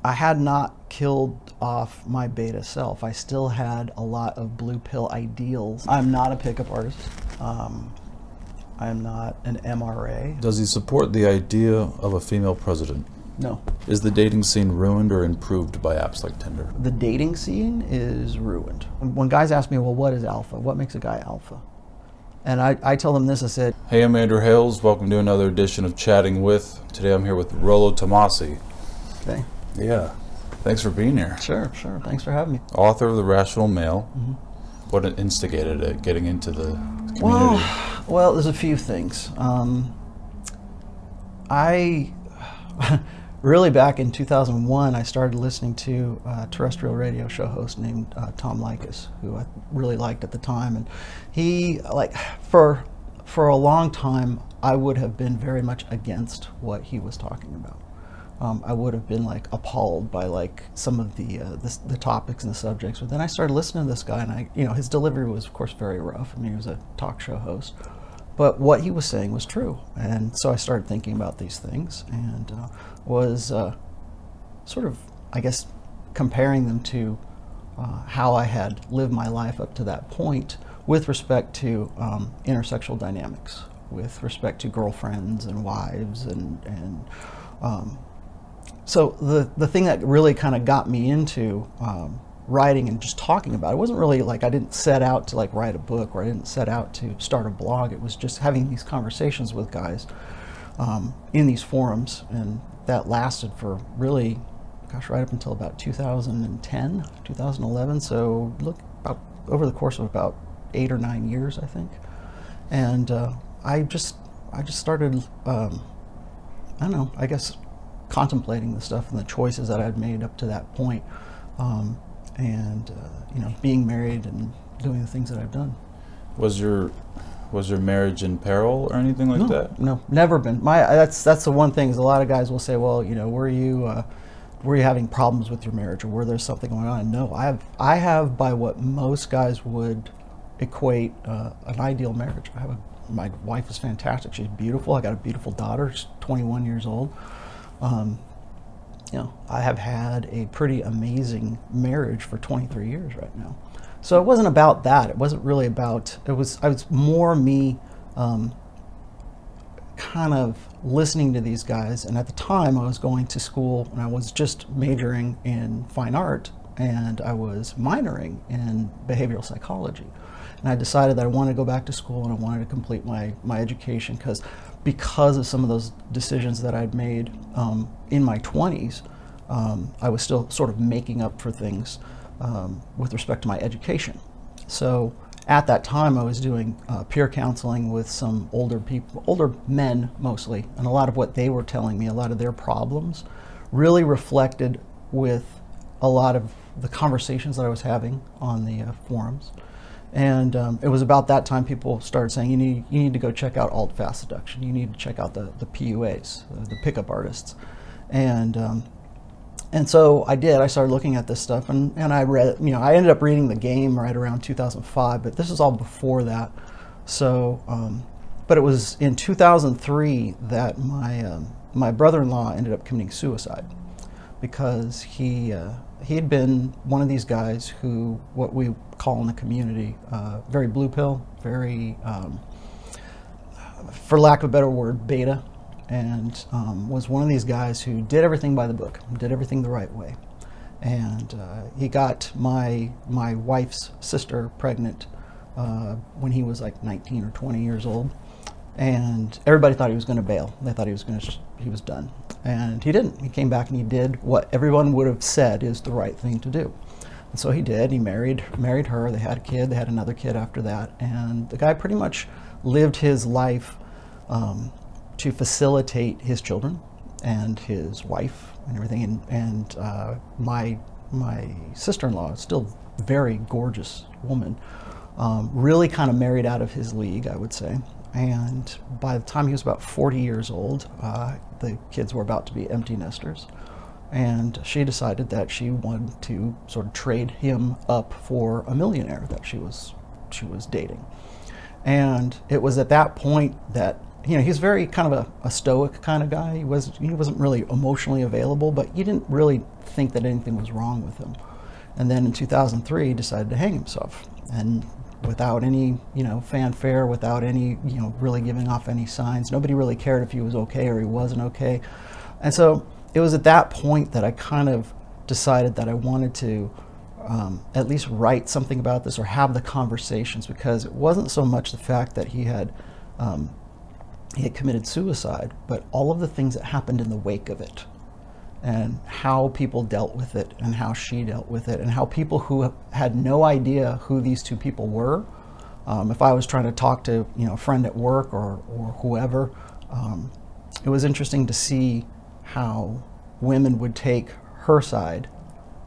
I had not killed off my beta self. I still had a lot of blue pill ideals. I'm not a pickup artist. I'm not an MRA. Does he support the idea of a female president? No. Is the dating scene ruined or improved by apps like Tinder? The dating scene is ruined. When guys ask me, well, what is alpha? What makes a guy alpha? And I tell them this, I said, Hey, I'm Andrew Hales. Welcome to another edition of Chatting With. Today I'm here with Rollo Tomassi. okay, Yeah. Thanks for being here. sure, thanks for having me. Author of The Rational Male. Mm-hmm. What instigated it, getting into the community? Well, there's a few things. I really, back in 2001, I started listening to a terrestrial radio show host named Tom Likas, who I really liked at the time. And he, for a long time, I would have been very much against what he was talking about. I would have been appalled by some of the topics and the subjects. But then I started listening to this guy, and his delivery was, of course, very rough. I mean, he was a talk show host. But what he was saying was true. And so I started thinking about these things and was sort of, I guess, comparing them to how I had lived my life up to that point with respect to intersexual dynamics, with respect to girlfriends and wives. So the thing that really kind of got me into writing and just talking about it wasn't really I didn't set out to write a book, or I didn't set out to start a blog. It was just having these conversations with guys in these forums, and that lasted for really, right up until about 2010, 2011. So look, about over the course of about 8 or 9 years, I think. And I just started, I don't know, I guess contemplating the stuff and the choices that I'd made up to that point. Being married and doing the things that I've done. Was your marriage in peril or anything like that? No, never been. That's the one thing is a lot of guys will say, well, were you having problems with your marriage, or were there something going on? No, I have by what most guys would equate an ideal marriage. My wife is fantastic. She's beautiful. I got a beautiful daughter. She's 21 years old. I have had a pretty amazing marriage for 23 years right now. So it wasn't about that. It wasn't really about, I was more me kind of listening to these guys. And at the time I was going to school and I was just majoring in fine art, and I was minoring in behavioral psychology. And I decided that I wanted to go back to school and I wanted to complete my education because of some of those decisions that I'd made in my 20s. I was still sort of making up for things with respect to my education. So at that time I was doing peer counseling with some older people, older men mostly, and a lot of what they were telling me, a lot of their problems really reflected with a lot of the conversations that I was having on the forums. And it was about that time people started saying, you need to go check out alt-fast seduction. You need to check out the PUAs, the pickup artists. And so I did. I started looking at this stuff, and I read, I ended up reading The Game right around 2005, but this is all before that. So, but it was in 2003 that my brother-in-law ended up committing suicide, because he had been one of these guys who, what we call in the community, very blue pill, very, for lack of a better word, beta, and was one of these guys who did everything by the book, did everything the right way. And he got my wife's sister pregnant when he was 19 or 20 years old. And everybody thought he was going to bail. They thought he was done. And he didn't. He came back and he did what everyone would have said is the right thing to do. And so he did. He married her. They had a kid. They had another kid after that. And the guy pretty much lived his life to facilitate his children and his wife and everything. And my sister-in-law, still a very gorgeous woman, really kind of married out of his league, I would say. And by the time he was about 40 years old, the kids were about to be empty nesters. And she decided that she wanted to sort of trade him up for a millionaire that she was dating. And it was at that point that, he's very kind of a stoic kind of guy. He wasn't really emotionally available, but you didn't really think that anything was wrong with him. And then in 2003, he decided to hang himself, and without any, fanfare, without any, really giving off any signs. Nobody really cared if he was okay or he wasn't okay. And so it was at that point that I kind of decided that I wanted to at least write something about this or have the conversations, because it wasn't so much the fact that he had committed suicide, but all of the things that happened in the wake of it, and how people dealt with it, and how she dealt with it, and how people who had no idea who these two people were, if I was trying to talk to a friend at work or whoever, it was interesting to see how women would take her side,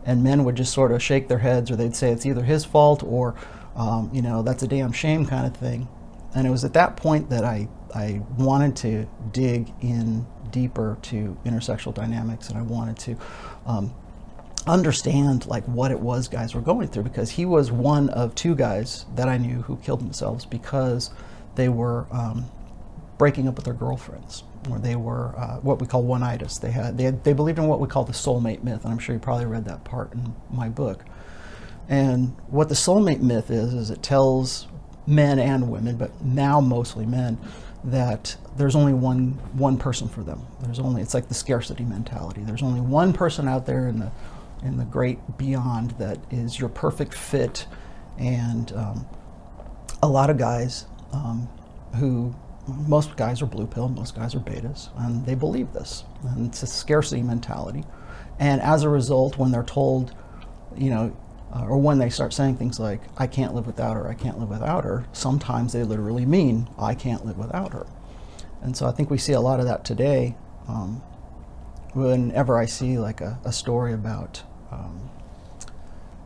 and men would just sort of shake their heads, or they'd say it's either his fault or that's a damn shame kind of thing. And it was at that point that I wanted to dig in deeper to intersexual dynamics, and I wanted to understand like what it was guys were going through, because he was one of two guys that I knew who killed themselves because they were breaking up with their girlfriends, or they were what we call one-itis. They believed in what we call the soulmate myth, and I'm sure you probably read that part in my book. And what the soulmate myth is it tells men and women, but now mostly men, that there's only one person for them. It's like the scarcity mentality. There's only one person out there in the great beyond that is your perfect fit. And a lot of guys most guys are blue pill, most guys are betas, and they believe this. And it's a scarcity mentality. And as a result, when they're told, or when they start saying things like, I can't live without her, I can't live without her, sometimes they literally mean, I can't live without her. And so I think we see a lot of that today. Whenever I see like a story about,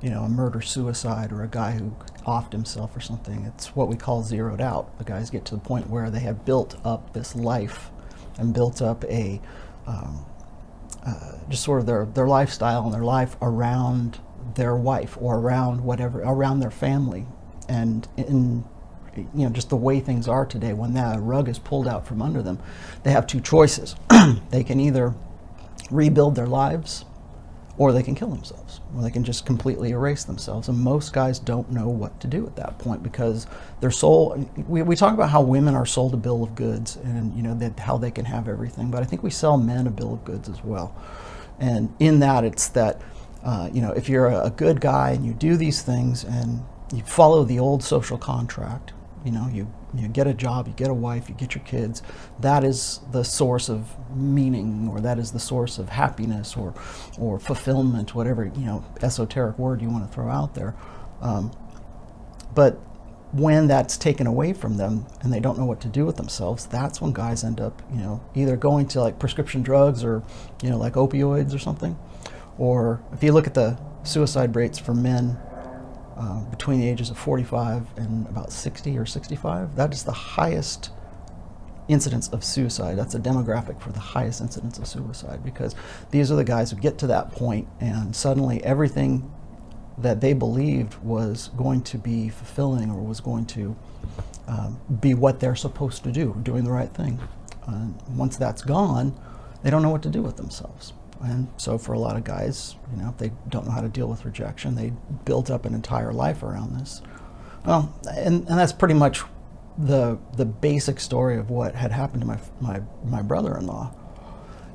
a murder-suicide, or a guy who offed himself or something, it's what we call zeroed out. The guys get to the point where they have built up this life and built up a, just sort of their lifestyle and their life around their wife, or around their family. And in just the way things are today, when that rug is pulled out from under them, they have two choices. They can either rebuild their lives, or they can kill themselves, or they can just completely erase themselves. And most guys don't know what to do at that point, because their soul, we talk about how women are sold a bill of goods, and how they can have everything, but I think we sell men a bill of goods as well. And in that, it's that if you're a good guy and you do these things and you follow the old social contract, you get a job, you get a wife, you get your kids, that is the source of meaning, or that is the source of happiness or fulfillment, whatever esoteric word you want to throw out there. But when that's taken away from them and they don't know what to do with themselves, that's when guys end up either going to like prescription drugs, or like opioids or something. Or if you look at the suicide rates for men between the ages of 45 and about 60 or 65, that is the highest incidence of suicide. That's a demographic for the highest incidence of suicide, because these are the guys who get to that point and suddenly everything that they believed was going to be fulfilling, or was going to be what they're supposed to do, doing the right thing. Once that's gone, they don't know what to do with themselves. And so for a lot of guys, if they don't know how to deal with rejection, they built up an entire life around this. Well, and that's pretty much the basic story of what had happened to my brother-in-law.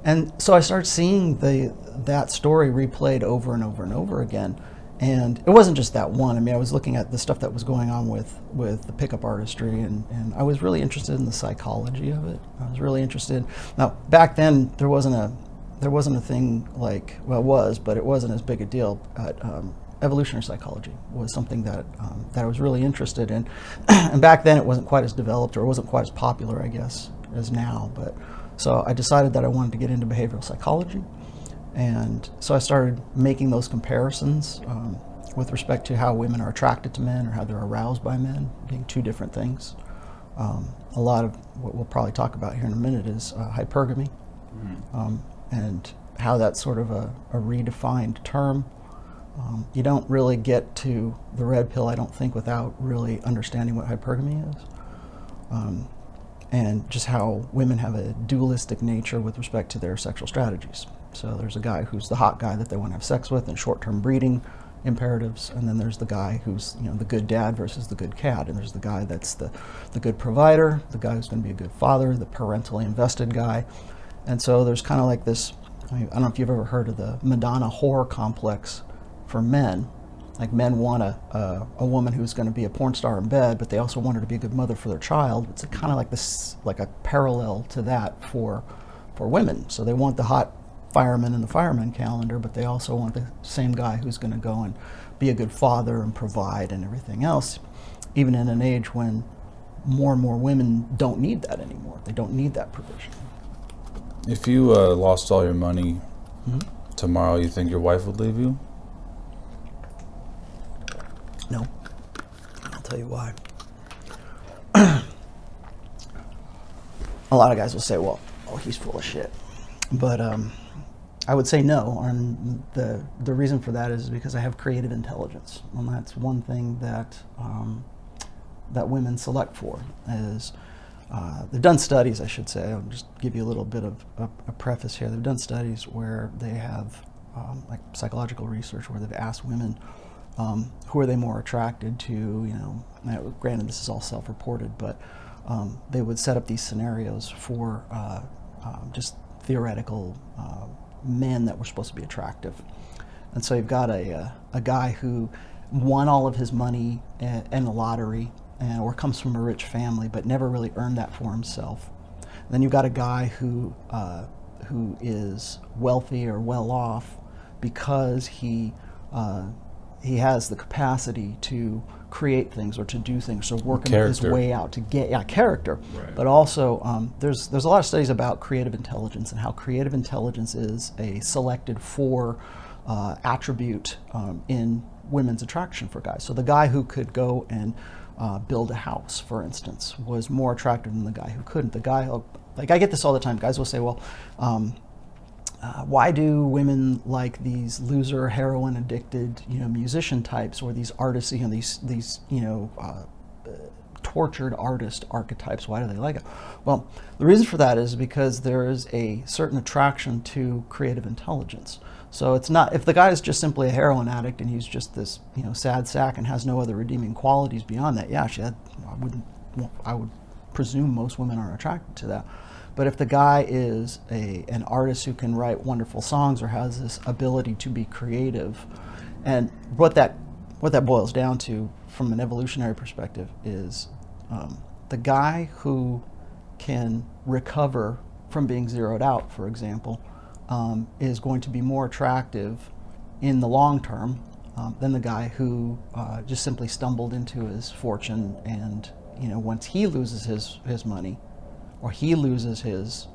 And so I started seeing that story replayed over and over and over again. And it wasn't just that one. I mean, I was looking at the stuff that was going on with the pickup artistry, and I was really interested in the psychology of it. I was really interested. Now, back then, there wasn't a thing like, well, it was, but it wasn't as big a deal. But evolutionary psychology was something that I was really interested in. And back then, it wasn't quite as developed, or it wasn't quite as popular, I guess, as now. But so I decided that I wanted to get into behavioral psychology. And so I started making those comparisons with respect to how women are attracted to men, or how they're aroused by men, being two different things. A lot of what we'll probably talk about here in a minute is hypergamy, and how that's sort of a redefined term. You don't really get to the red pill, I don't think, without really understanding what hypergamy is. And just how women have a dualistic nature with respect to their sexual strategies. So there's a guy who's the hot guy that they want to have sex with and short-term breeding imperatives, and then there's the guy who's, you know, the good dad versus the good cat, and there's the guy that's the good provider, the guy who's going to be a good father, the parentally invested guy. And so there's kind of like this, I don't know if you've ever heard of the Madonna whore complex for men. Like, men want a woman who's going to be a porn star in bed, but they also want her to be a good mother for their child. It's kind of like this, like a parallel to that for women. So they want the hot fireman in the fireman calendar, but they also want the same guy who's going to go and be a good father and provide and everything else, even in an age when more and more women don't need that anymore. They don't need that provision. If you lost all your money tomorrow, you think your wife would leave you? No. I'll tell you why. A lot of guys will say, well, he's full of shit. But I would say no. And the reason for that is because I have creative intelligence. And that's one thing that that women select for. Is they've done studies, I should say. I'll just give you a little bit of a preface here. They've done studies where they have, like psychological research, where they've asked women, who are they more attracted to, you know. Now, granted, this is all self-reported, but they would set up these scenarios for just theoretical men that were supposed to be attractive. And so you've got a guy who won all of his money in the lottery, or comes from a rich family, but never really earned that for himself. And then you've got a guy who is wealthy or well off because he has the capacity to create things or to do things, or working his way out to get character. Right. But also there's a lot of studies about creative intelligence and how creative intelligence is a selected for attribute in women's attraction for guys. So the guy who could go and build a house, for instance, was more attractive than the guy who couldn't. The guy, like, I get this all the time. Guys will say, well, why do women like these loser, heroin addicted, you know, musician types, or these artists, you know, these you know, tortured artist archetypes? Why do they like it? Well, the reason for that is because there is a certain attraction to creative intelligence. So it's not, if the guy is just simply a heroin addict and he's just this, you know, sad sack and has no other redeeming qualities beyond that, yeah, I would presume most women are attracted to that. But if the guy is an artist who can write wonderful songs or has this ability to be creative, and what that boils down to from an evolutionary perspective is the guy who can recover from being zeroed out, for example, is going to be more attractive in the long term than the guy who just simply stumbled into his fortune, and, you know, once he loses his money, or he loses his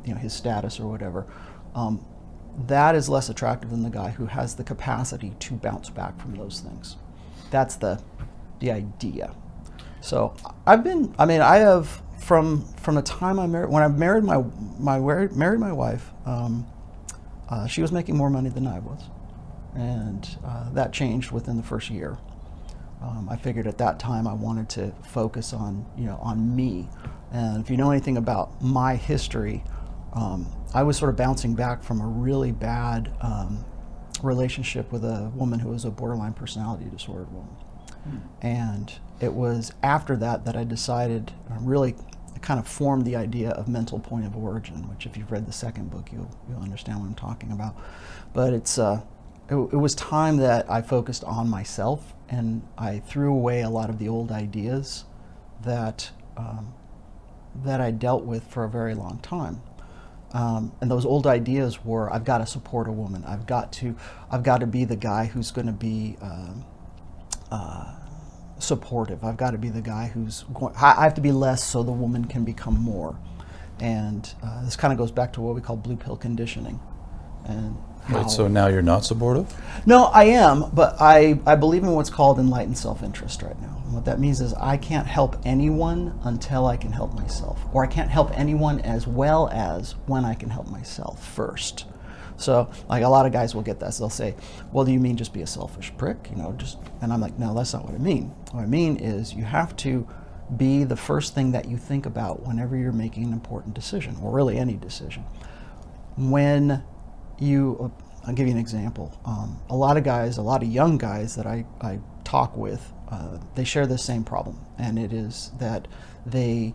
you know, his status or whatever, that is less attractive than the guy who has the capacity to bounce back from those things. That's the idea. So I have from the time when I married my wife, she was making more money than I was, and that changed within the first year. I figured at that time I wanted to focus on, you know, on me. And if you know anything about my history, I was sort of bouncing back from a really bad relationship with a woman who was a borderline personality disordered woman. And it was after that that I decided, really kind of formed the idea of mental point of origin, which if you've read the second book, you'll understand what I'm talking about. But it was time that I focused on myself, and I threw away a lot of the old ideas that I dealt with for a very long time. And those old ideas were, I've got to support a woman. I've got to be the guy who's going to be supportive. I've got to be the guy who's going, I have to be less so the woman can become more. And this kind of goes back to what we call blue pill conditioning. And Wait, so now you're not supportive? No, I am, but I believe in what's called enlightened self-interest right now. And what that means is I can't help anyone until I can help myself. Or I can't help anyone as well as when I can help myself first. So, like, a lot of guys will get that. So they'll say, well, do you mean just be a selfish prick? You know, and I'm like, no, that's not what I mean. What I mean is you have to be the first thing that you think about whenever you're making an important decision, or really any decision. When I'll give you an example. A lot of young guys that I talk with, they share the same problem, and it is that they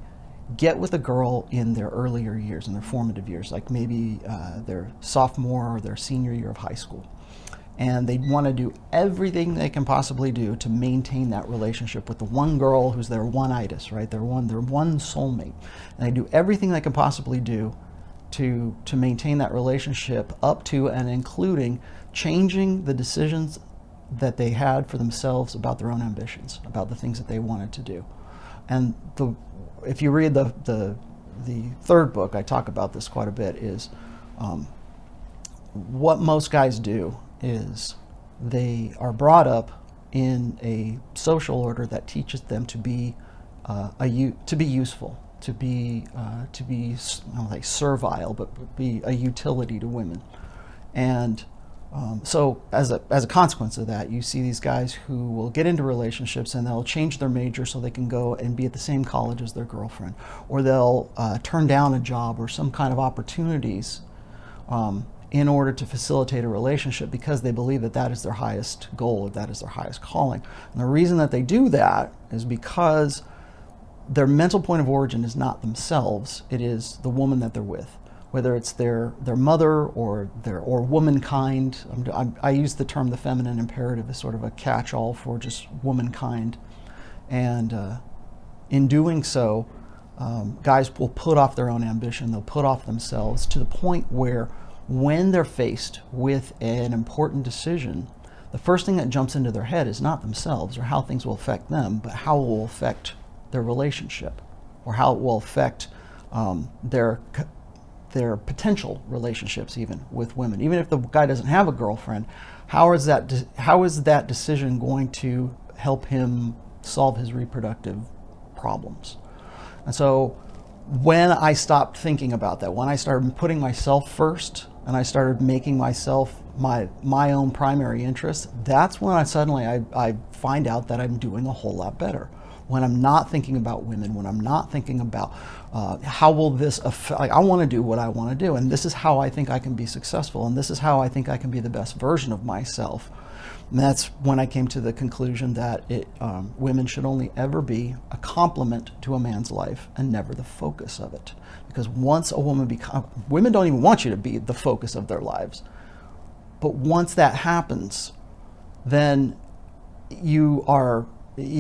get with a girl in their earlier years, in their formative years, like maybe their sophomore or their senior year of high school. And they want to do everything they can possibly do to maintain that relationship with the one girl who's their one itis, right? Their one soulmate. And they do everything they can possibly do to maintain that relationship, up to and including changing the decisions that they had for themselves about their own ambitions, about the things that they wanted to do. And if you read the third book, I talk about this quite a bit, is what most guys do is they are brought up in a social order that teaches them to be useful, to be I don't like servile, but be a utility to women. And so as a consequence of that, you see these guys who will get into relationships and they'll change their major so they can go and be at the same college as their girlfriend, or they'll turn down a job or some kind of opportunities in order to facilitate a relationship because they believe that that is their highest goal, or that is their highest calling. And the reason that they do that is because their mental point of origin is not themselves, it is the woman that they're with. Whether it's their mother or womankind. I use the term the feminine imperative as sort of a catch-all for just womankind. And in doing so, guys will put off their own ambition, they'll put off themselves to the point where when they're faced with an important decision, the first thing that jumps into their head is not themselves or how things will affect them, but how it will affect their relationship, or how it will affect their potential relationships even with women. Even if the guy doesn't have a girlfriend, how is that decision going to help him solve his reproductive problems? And so when I stopped thinking about that, when I started putting myself first and I started making myself my own primary interest, that's when I find out that I'm doing a whole lot better. When I'm not thinking about women, when I'm not thinking about how will this affect, like, I want to do what I want to do, and this is how I think I can be successful, and this is how I think I can be the best version of myself. And that's when I came to the conclusion that women should only ever be a complement to a man's life and never the focus of it. Because once a woman women don't even want you to be the focus of their lives. But once that happens, then you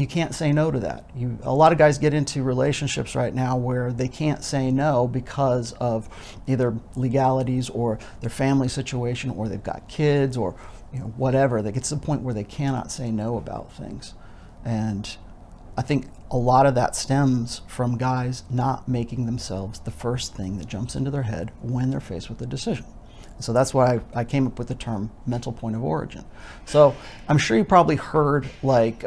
can't say no to that. A lot of guys get into relationships right now where they can't say no because of either legalities or their family situation, or they've got kids, or whatever. They get to the point where they cannot say no about things. And I think a lot of that stems from guys not making themselves the first thing that jumps into their head when they're faced with a decision. So that's why I came up with the term mental point of origin. So I'm sure you probably heard like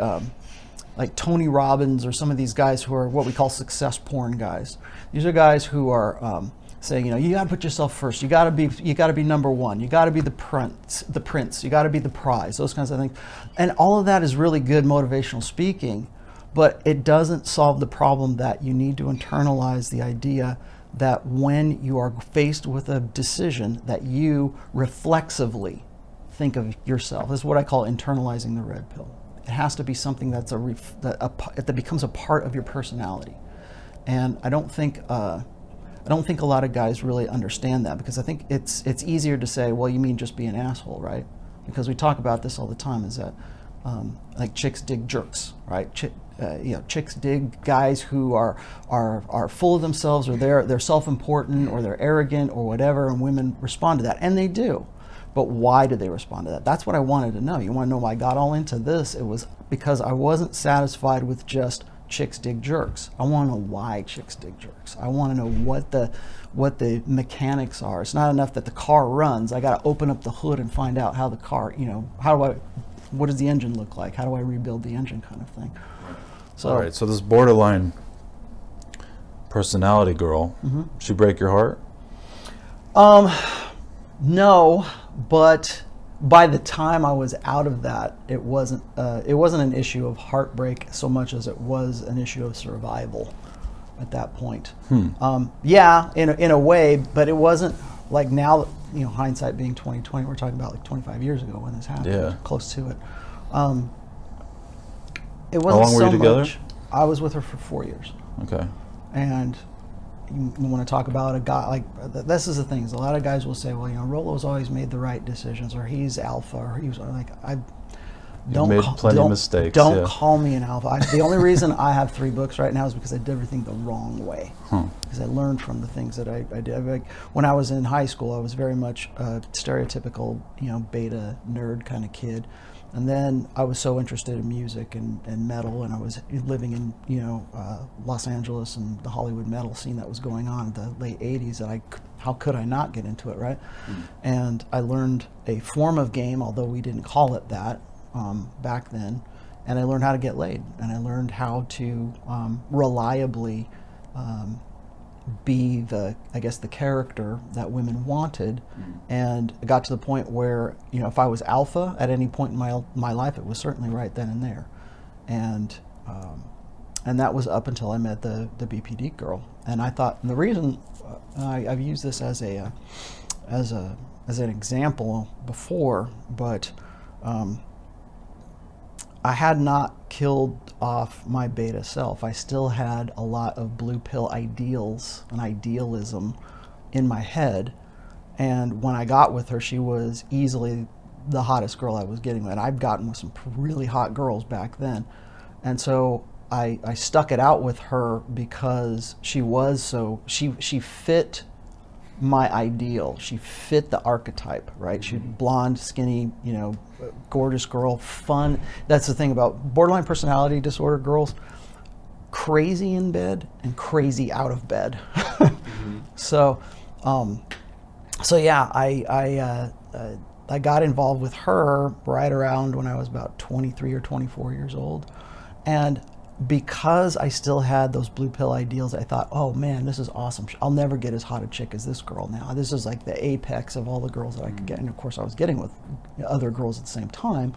Tony Robbins or some of these guys who are what we call success porn guys. These are guys who are saying, you got to put yourself first. You got to be number one. You got to be the prince. You got to be the prize. Those kinds of things. And all of that is really good motivational speaking, but it doesn't solve the problem that you need to internalize the idea that when you are faced with a decision that you reflexively think of yourself. This is what I call internalizing the red pill. It has to be something that's that becomes a part of your personality. And I don't think a lot of guys really understand that, because I think it's easier to say, well, you mean just be an asshole, right? Because we talk about this all the time, is that like chicks dig jerks, right? Chicks dig guys who are full of themselves, or they're self-important, or they're arrogant, or whatever, and women respond to that, and they do. But why do they respond to that? That's what I wanted to know. You want to know why I got all into this? It was because I wasn't satisfied with just chicks dig jerks. I want to know why chicks dig jerks. I want to know what the mechanics are. It's not enough that the car runs. I got to open up the hood and find out how the car, what does the engine look like? How do I rebuild the engine, kind of thing. So, all right, so this borderline personality girl, she break your heart? No, but by the time I was out of that, it wasn't an issue of heartbreak so much as it was an issue of survival at that point. Yeah, in a way, but it wasn't like now, hindsight being 2020, we're talking about like 25 years ago when this happened. Yeah. Close to it. It wasn't How long were so you together? much. I was with her for 4 years. Okay. And you want to talk about a guy, like, this is the thing, is a lot of guys will say, well, Rollo's always made the right decisions, or he's alpha, or he was like, made plenty of mistakes. Don't call me an alpha. The only reason I have 3 books right now is because I did everything the wrong way. Because I learned from the things that I did. Like, when I was in high school, I was very much a stereotypical, beta nerd kind of kid. And then I was so interested in music and metal, and I was living in Los Angeles and the Hollywood metal scene that was going on in the late 80s, that how could I not get into it, right? And I learned a form of game, although we didn't call it that back then, and I learned how to get laid, and I learned how to reliably be the character that women wanted. And it got to the point where if I was alpha at any point in my life, it was certainly right then and there, and that was up until I met the BPD girl. And I thought, and the reason I've used this as an example before, but I had not killed off my beta self. I still had a lot of blue pill ideals and idealism in my head. And when I got with her, she was easily the hottest girl I was getting with. And I'd gotten with some really hot girls back then. And so I stuck it out with her because she fit my ideal. She fit the archetype, right? She's blonde, skinny, gorgeous girl, fun. That's the thing about borderline personality disorder girls: crazy in bed and crazy out of bed. So yeah, I got involved with her right around when I was about 23 or 24 years old, and because I still had those blue pill ideals, I thought, oh man, this is awesome. I'll never get as hot a chick as this girl now. This is like the apex of all the girls that I could get. And of course I was getting with other girls at the same time.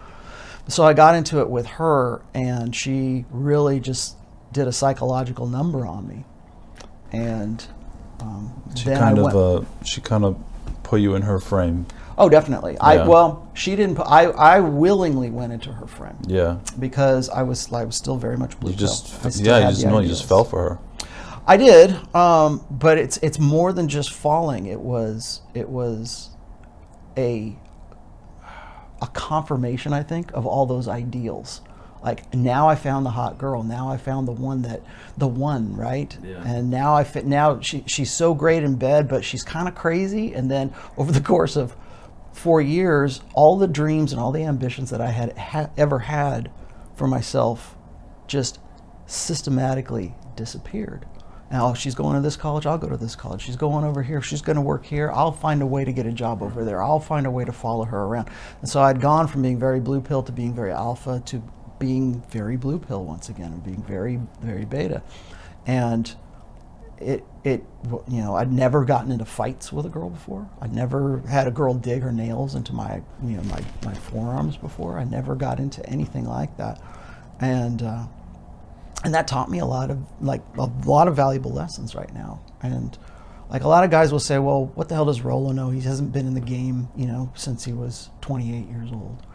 So I got into it with her, and she really just did a psychological number on me. And she kind of put you in her frame. Oh, definitely. Yeah. She didn't. I willingly went into her frame. Yeah. Because I was still very much blue pill. You just fell for her. I did, but it's more than just falling. It was a confirmation, I think, of all those ideals. Like, now I found the hot girl. Now I found the one, right? Yeah. And now she's so great in bed, but she's kind of crazy. And then over the course of 4 years, all the dreams and all the ambitions that I had ever had for myself just systematically disappeared. Now, she's going to this college, I'll go to this college. She's going over here, she's going to work here, I'll find a way to get a job over there. I'll find a way to follow her around. And so I'd gone from being very blue pill to being very alpha to being very blue pill once again, and being very, very beta. And I'd never gotten into fights with a girl before. I'd never had a girl dig her nails into my forearms before. I never got into anything like that. And that taught me a lot of valuable lessons right now. And like, a lot of guys will say, well, what the hell does Rollo know? He hasn't been in the game, since he was 28 years old.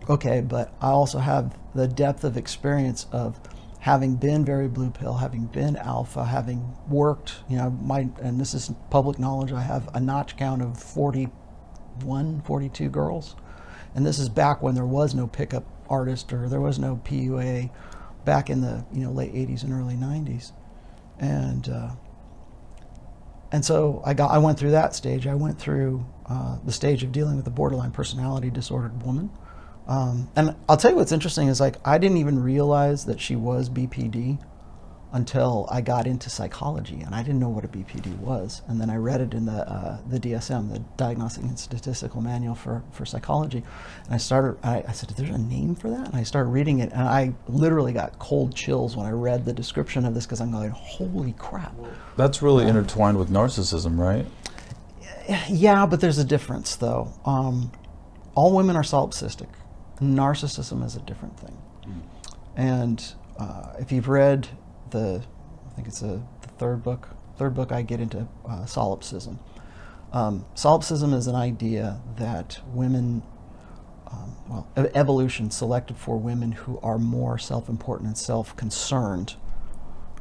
Okay, but I also have the depth of experience of having been very blue pill, having been alpha, having worked, and this is public knowledge, I have a notch count of 41, 42 girls. And this is back when there was no pickup artist, or there was no PUA, back in the late 80s and early 90s. And so I went through that stage. I went through the stage of dealing with a borderline personality disordered woman. And I'll tell you what's interesting is, like, I didn't even realize that she was BPD until I got into psychology, and I didn't know what a BPD was. And then I read it in the DSM, the Diagnostic and Statistical Manual for Psychology. And I said, there's a name for that? And I started reading it, and I literally got cold chills when I read the description of this, because I'm going, holy crap. That's really intertwined with narcissism, right? Yeah, but there's a difference, though. All women are solipsistic. Narcissism is a different thing. And if you've read I think it's the third book I get into solipsism. Solipsism is an idea that women, evolution selected for women who are more self-important and self-concerned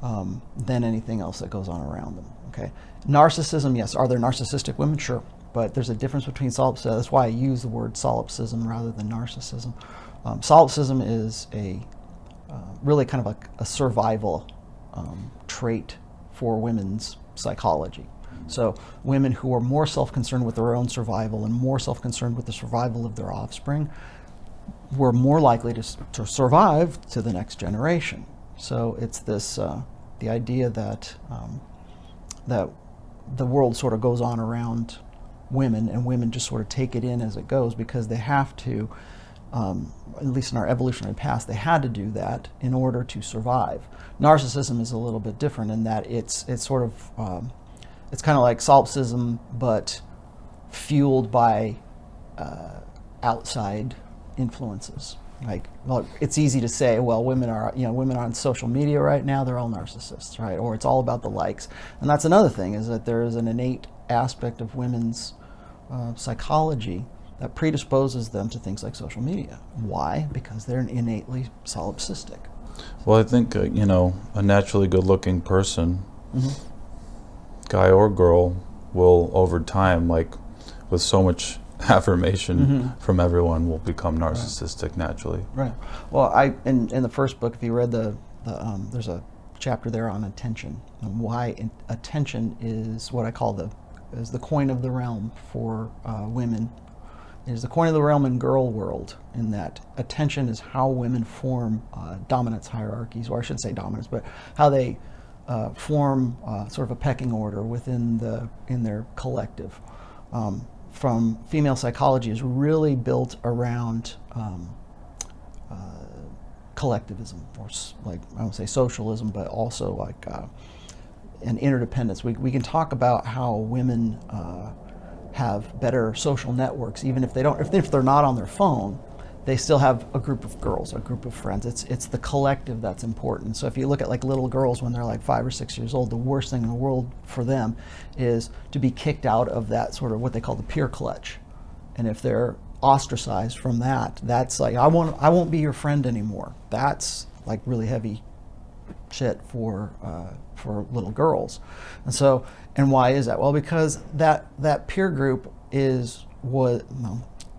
than anything else that goes on around them. Okay, narcissism, yes. Are there narcissistic women? Sure, but there's a difference between solipsism. That's why I use the word solipsism rather than narcissism. Solipsism is really kind of a survival trait for women's psychology. So women who are more self-concerned with their own survival and more self-concerned with the survival of their offspring were more likely to survive to the next generation. So it's this the idea that that the world sort of goes on around women, and women just sort of take it in as it goes because they have to. At least in our evolutionary past, they had to do that in order to survive. Narcissism is a little bit different in that it's sort of it's kind of like solipsism, but fueled by outside influences. Like, well, it's easy to say, well, women are on social media right now, they're all narcissists, right? Or it's all about the likes. And that's another thing, is that there is an innate aspect of women's psychology that predisposes them to things like social media. Why? Because they're innately solipsistic. Well, I think, a naturally good-looking person, guy or girl, will over time, like with so much affirmation from everyone, will become narcissistic naturally. Right. Well, in the first book, if you read there's a chapter there on attention, and why attention is what I call the coin of the realm for women. It is the coin of the realm in girl world, in that attention is how women form dominance hierarchies, or I shouldn't say dominance, but how they form sort of a pecking order in their collective. From female psychology is really built around collectivism, or like I don't say socialism, but also like an interdependence. We can talk about how women have better social networks, even if they're not on their phone, they still have a group of girls, a group of friends. It's the collective that's important. So if you look at like little girls when they're like 5 or 6 years old, the worst thing in the world for them is to be kicked out of that sort of what they call the peer clutch. And if they're ostracized from that, that's like, I won't be your friend anymore. That's like really heavy shit for little girls. And why is that? Well, because that peer group is what,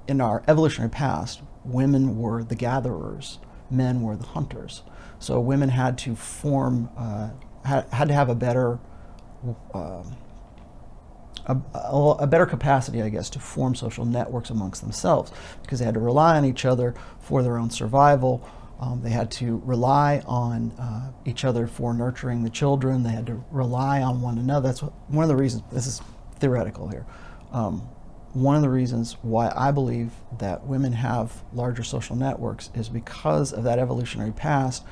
in our evolutionary past, women were the gatherers, men were the hunters. So women had to form, had to have a better capacity, I guess, to form social networks amongst themselves, because they had to rely on each other for their own survival. They had to rely on each other for nurturing the children. They had to rely on one another. That's one of the reasons, this is theoretical here, one of the reasons why I believe that women have larger social networks is because of that evolutionary past,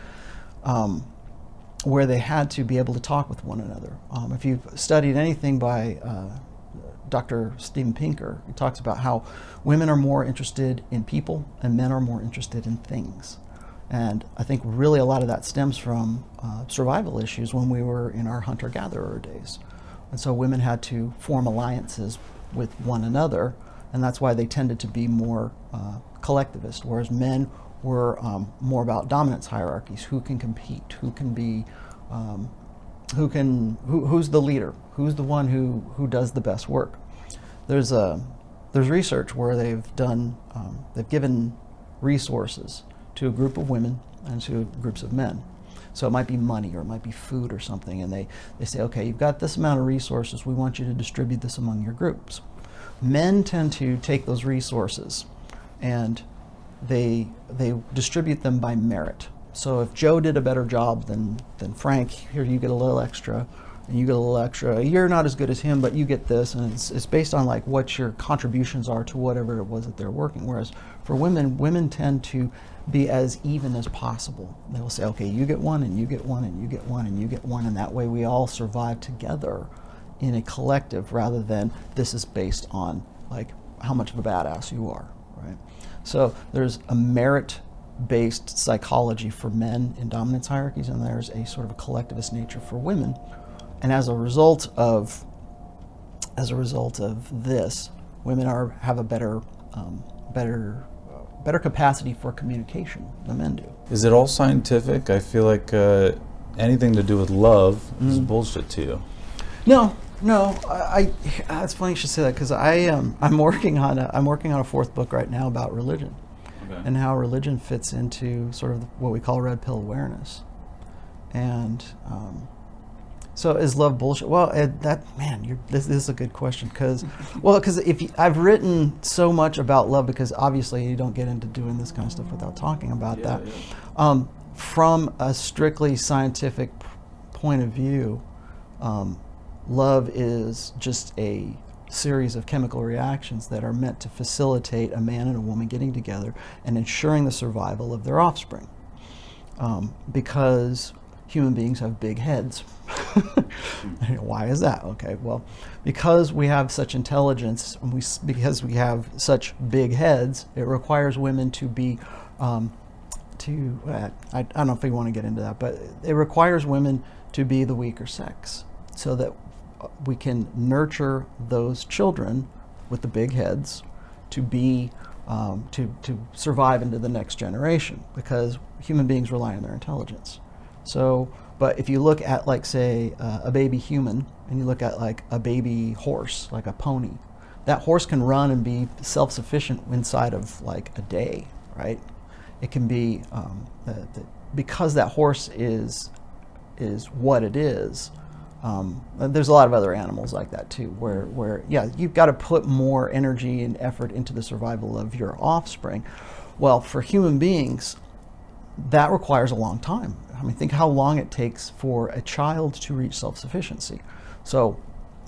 where they had to be able to talk with one another. If you've studied anything by Dr. Steven Pinker, he talks about how women are more interested in people and men are more interested in things. And I think really a lot of that stems from survival issues when we were in our hunter-gatherer days. And so women had to form alliances with one another, and that's why they tended to be more collectivist, whereas men were more about dominance hierarchies. Who can compete? Who can be? Who's the leader? Who's the one who does the best work? There's research where they've given resources to a group of women and to groups of men. So it might be money or it might be food or something, and they say, okay, you've got this amount of resources, we want you to distribute this among your groups. Men tend to take those resources and they distribute them by merit. So if Joe did a better job than Frank, here you get a little extra, and you get a little extra. You're not as good as him, but you get this, and it's based on like what your contributions are to whatever it was that they're working. Whereas for women tend to be as even as possible. They will say, okay, you get one, and you get one, and you get one, and you get one, and that way we all survive together in a collective, rather than this is based on like how much of a badass you are, right? So there's a merit-based psychology for men in dominance hierarchies, and there's a sort of a collectivist nature for women. And as a result of as a result of this, women have a better capacity for communication than men do. Is it all scientific? I feel like anything to do with love is bullshit to you. No. It's funny you should say that, because I'm working on a fourth book right now about religion, and how religion fits into sort of what we call red pill awareness. And so is love bullshit? Well, this is a good question, because I've written so much about love, because obviously you don't get into doing this kind of stuff without talking about that. Yeah. From a strictly scientific point of view, love is just a series of chemical reactions that are meant to facilitate a man and a woman getting together and ensuring the survival of their offspring. Because human beings have big heads. Why is that? Okay, well, because we have such intelligence, and because we have such big heads, it requires women to be, I don't know if we want to get into that, but it requires women to be the weaker sex, so that we can nurture those children with the big heads to be to survive into the next generation, because human beings rely on their intelligence. So, but if you look at, like, say, a baby human, and you look at, like, a baby horse, like a pony, that horse can run and be self-sufficient inside of, like, a day, right? It can be, because that horse is what it is. There's a lot of other animals like that too, where you've got to put more energy and effort into the survival of your offspring. Well, for human beings, that requires a long time. I mean, think how long it takes for a child to reach self-sufficiency. So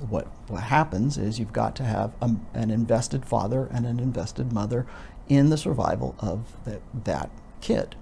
what happens is you've got to have an invested father and an invested mother in the survival of that kid.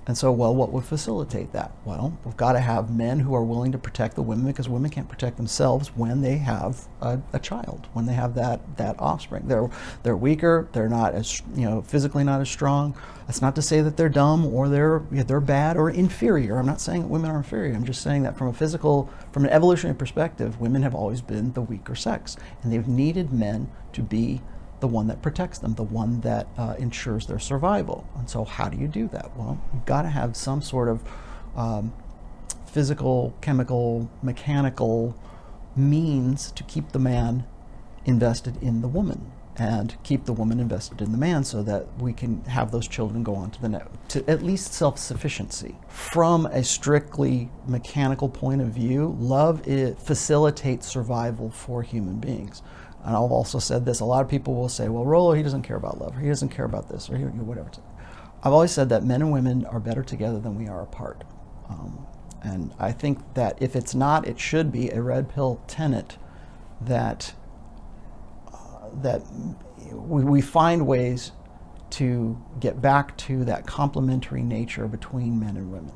And so, well, what would facilitate that? Well, we've got to have men who are willing to protect the women, because women can't protect themselves when they have a child, when they have that offspring. They're weaker. They're not as, physically not as strong. That's not to say that they're dumb or they're bad or inferior. I'm not saying that women are inferior. I'm just saying that from an evolutionary perspective, women have always been the weaker sex, and they've needed men to be the one that protects them, the one that ensures their survival. And so how do you do that? Well, you've got to have some sort of physical, chemical, mechanical means to keep the man invested in the woman, and keep the woman invested in the man, so that we can have those children go on to at least self-sufficiency. From a strictly mechanical point of view, love facilitates survival for human beings. And I've also said this, a lot of people will say, well, Rollo, he doesn't care about love, or he doesn't care about this, or whatever. I've always said that men and women are better together than we are apart. And I think that if it's not, it should be a red pill tenet that we find ways to get back to that complementary nature between men and women.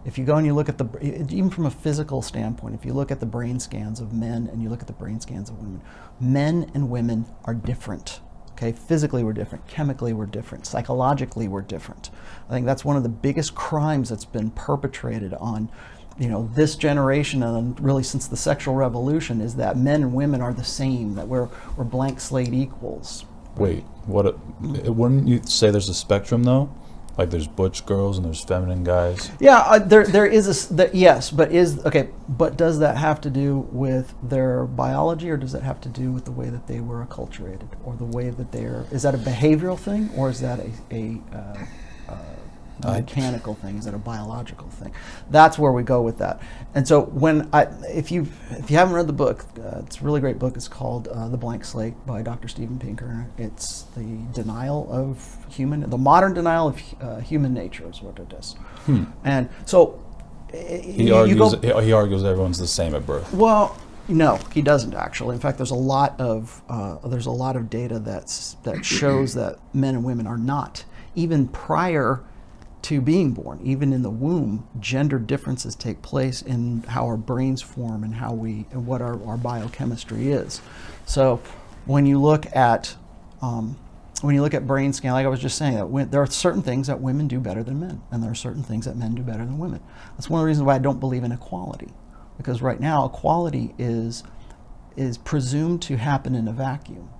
If you go and you look at even from a physical standpoint, if you look at the brain scans of men and you look at the brain scans of women, men and women are different. Okay, physically we're different, chemically we're different, psychologically we're different. I think that's one of the biggest crimes that's been perpetrated on, this generation, and really since the sexual revolution, is that men and women are the same, that we're blank slate equals. Wait, wouldn't you say there's a spectrum though? Like there's butch girls and there's feminine guys. Yeah, there is yes, but does that have to do with their biology, or does that have to do with the way that they were acculturated, or the way that is that a behavioral thing, or is that a mechanical thing? Is that a biological thing? That's where we go with that. And so if you haven't read the book, it's a really great book. It's called The Blank Slate by Dr. Steven Pinker. It's the modern denial of human nature is what it is. And so he argues everyone's the same at birth. Well, no, he doesn't actually. In fact, there's a lot of data that shows that men and women are not, even prior to being born, even in the womb, gender differences take place in how our brains form and what our biochemistry is. So when you look at brain scan, like I was just saying, that there are certain things that women do better than men, and there are certain things that men do better than women. That's one of the reasons why I don't believe in equality, because right now equality is is presumed to happen in a vacuum.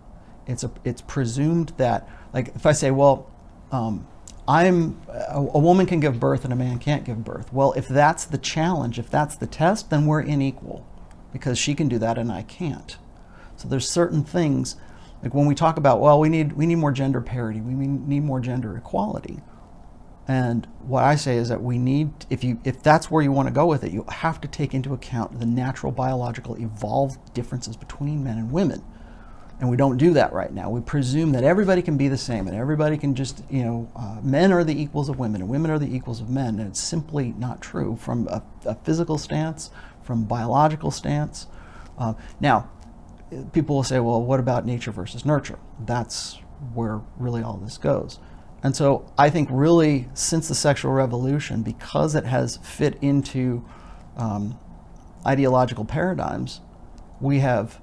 It's presumed that, like, if I say, well, a woman can give birth and a man can't give birth. Well, if that's the challenge, if that's the test, then we're unequal, because she can do that and I can't. So there's certain things, like when we talk about, well, we need more gender parity, we need more gender equality. And what I say is that we need, if that's where you want to go with it, you have to take into account the natural, biological, evolved differences between men and women. And we don't do that right now. We presume that everybody can be the same and everybody can just, men are the equals of women and women are the equals of men. And it's simply not true from a physical stance, from biological stance. Now, people will say, well, what about nature versus nurture? That's where really all this goes. And so I think really since the sexual revolution, because it has fit into ideological paradigms, we've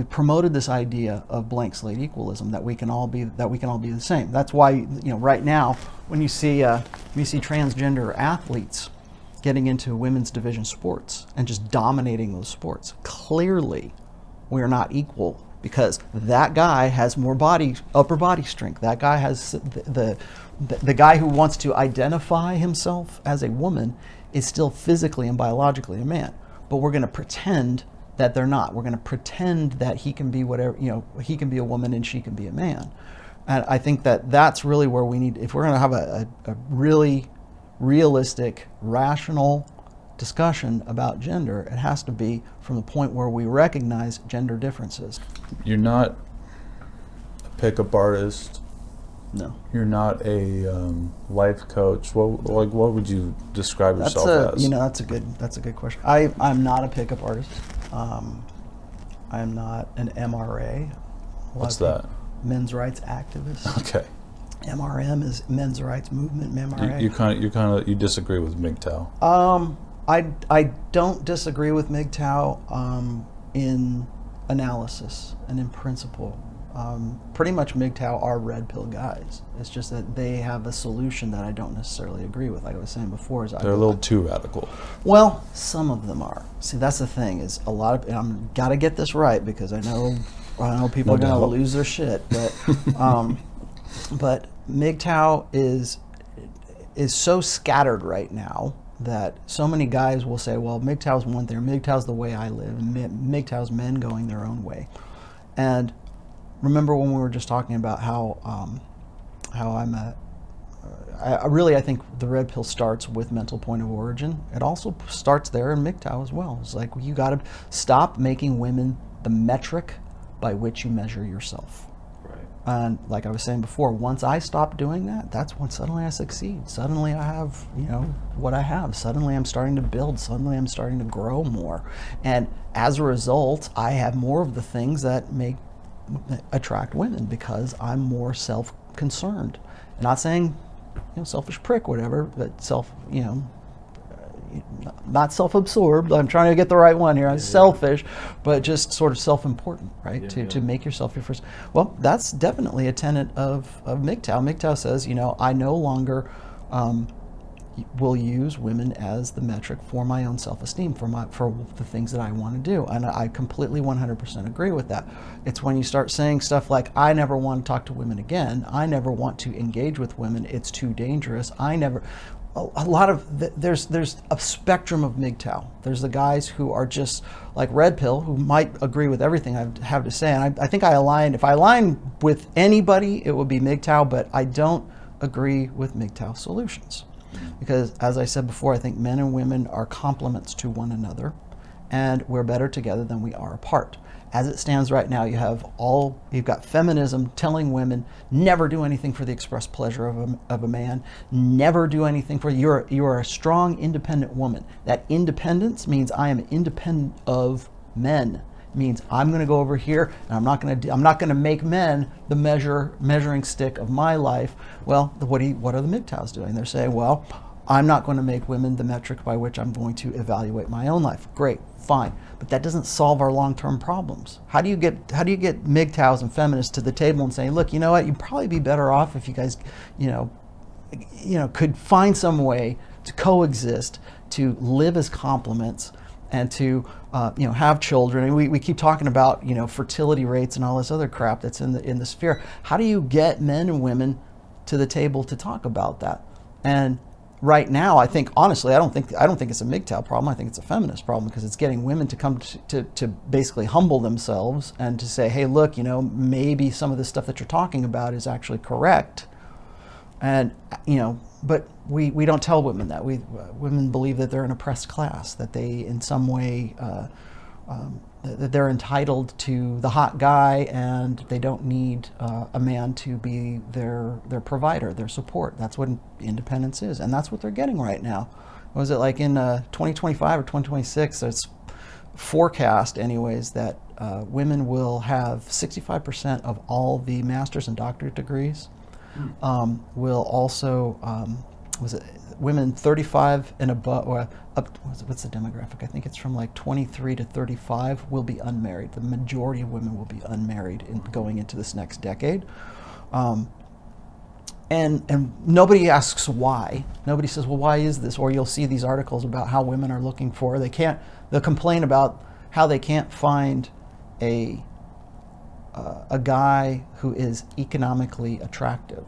promoted this idea of blank slate equalism, that we can all be the same. That's why right now when you see transgender athletes getting into women's division sports and just dominating those sports, clearly we're not equal, because that guy has more upper body strength. That guy has the guy who wants to identify himself as a woman is still physically and biologically a man, but we're going to pretend that they're not. We're going to pretend that he can be whatever, he can be a woman and she can be a man. And I think that that's really where we need, if we're going to have a really realistic, rational discussion about gender, it has to be from the point where we recognize gender differences. You're not a pickup artist. No. You're not a life coach. What would you describe yourself as? That's a good question. I'm not a pickup artist. I'm not an MRA. What's that? Men's rights activist. Okay. MRM is men's rights movement. MRA. You disagree with MGTOW. I don't disagree with MGTOW in analysis and in principle. Pretty much MGTOW are red pill guys. It's just that they have a solution that I don't necessarily agree with. Like I was saying before, they're a little too radical. Well, some of them are. See, that's the thing, is a lot of, I'm got to get this right, because I know people are going to lose their shit, but but MGTOW is so scattered right now that so many guys will say, well, MGTOW's one thing, MGTOW's the way I live, and MGTOW's men going their own way. And remember when we were just talking about how I think the red pill starts with mental point of origin. It also starts there in MGTOW as well. It's like, you got to stop making women the metric by which you measure yourself. Right. And like I was saying before, once I stop doing that, that's when suddenly I succeed. Suddenly I have, what I have. Suddenly I'm starting to build. Suddenly I'm starting to grow more. And as a result, I have more of the things that attract women, because I'm more self-concerned. I'm not saying, selfish prick, whatever, but not self-absorbed. I'm trying to get the right one here. I'm selfish, but just sort of self-important, right? To make yourself your first. Well, that's definitely a tenet of MGTOW. MGTOW says, I no longer will use women as the metric for my own self-esteem, for the things that I want to do. And I completely 100% agree with that. It's when you start saying stuff like, I never want to talk to women again. I never want to engage with women. It's too dangerous. There's a spectrum of MGTOW. There's the guys who are just like red pill, who might agree with everything I have to say. And I think if I align with anybody, it would be MGTOW, but I don't agree with MGTOW solutions. Because as I said before, I think men and women are complements to one another, and we're better together than we are apart. As it stands right now, you've got feminism telling women, never do anything for the express pleasure of a man, never do anything you are a strong, independent woman. That independence means I am independent of men. It means I'm going to go over here, and I'm not going to make men the measuring stick of my life. Well, what are the MGTOWs doing? They're saying, well, I'm not going to make women the metric by which I'm going to evaluate my own life. Great, fine, but that doesn't solve our long-term problems. How do you get MGTOWs and feminists to the table and say, look, you know what? You'd probably be better off if you guys, could find some way to coexist, to live as complements, and to have children. And we keep talking about fertility rates and all this other crap that's in the sphere. How do you get men and women to the table to talk about that? And right now, I think honestly, I don't think it's a MGTOW problem. I think it's a feminist problem, because it's getting women to come to basically humble themselves and to say, hey, look, maybe some of the stuff that you're talking about is actually correct. And but we don't tell women that. Women believe that they're an oppressed class, that they in some way that they're entitled to the hot guy, and they don't need a man to be their provider, their support. That's what independence is, and that's what they're getting right now. Was it like in 2025 or 2026? It's forecast, anyways, that women will have 65% of all the master's and doctorate degrees. Will also women 35 and above, or what's the demographic? I think it's from like 23 to 35 will be unmarried. The majority of women will be unmarried going into this next decade. And nobody asks why. Nobody says, well, why is this? Or you'll see these articles about how women are looking for, they'll complain about how they can't find a guy who is economically attractive.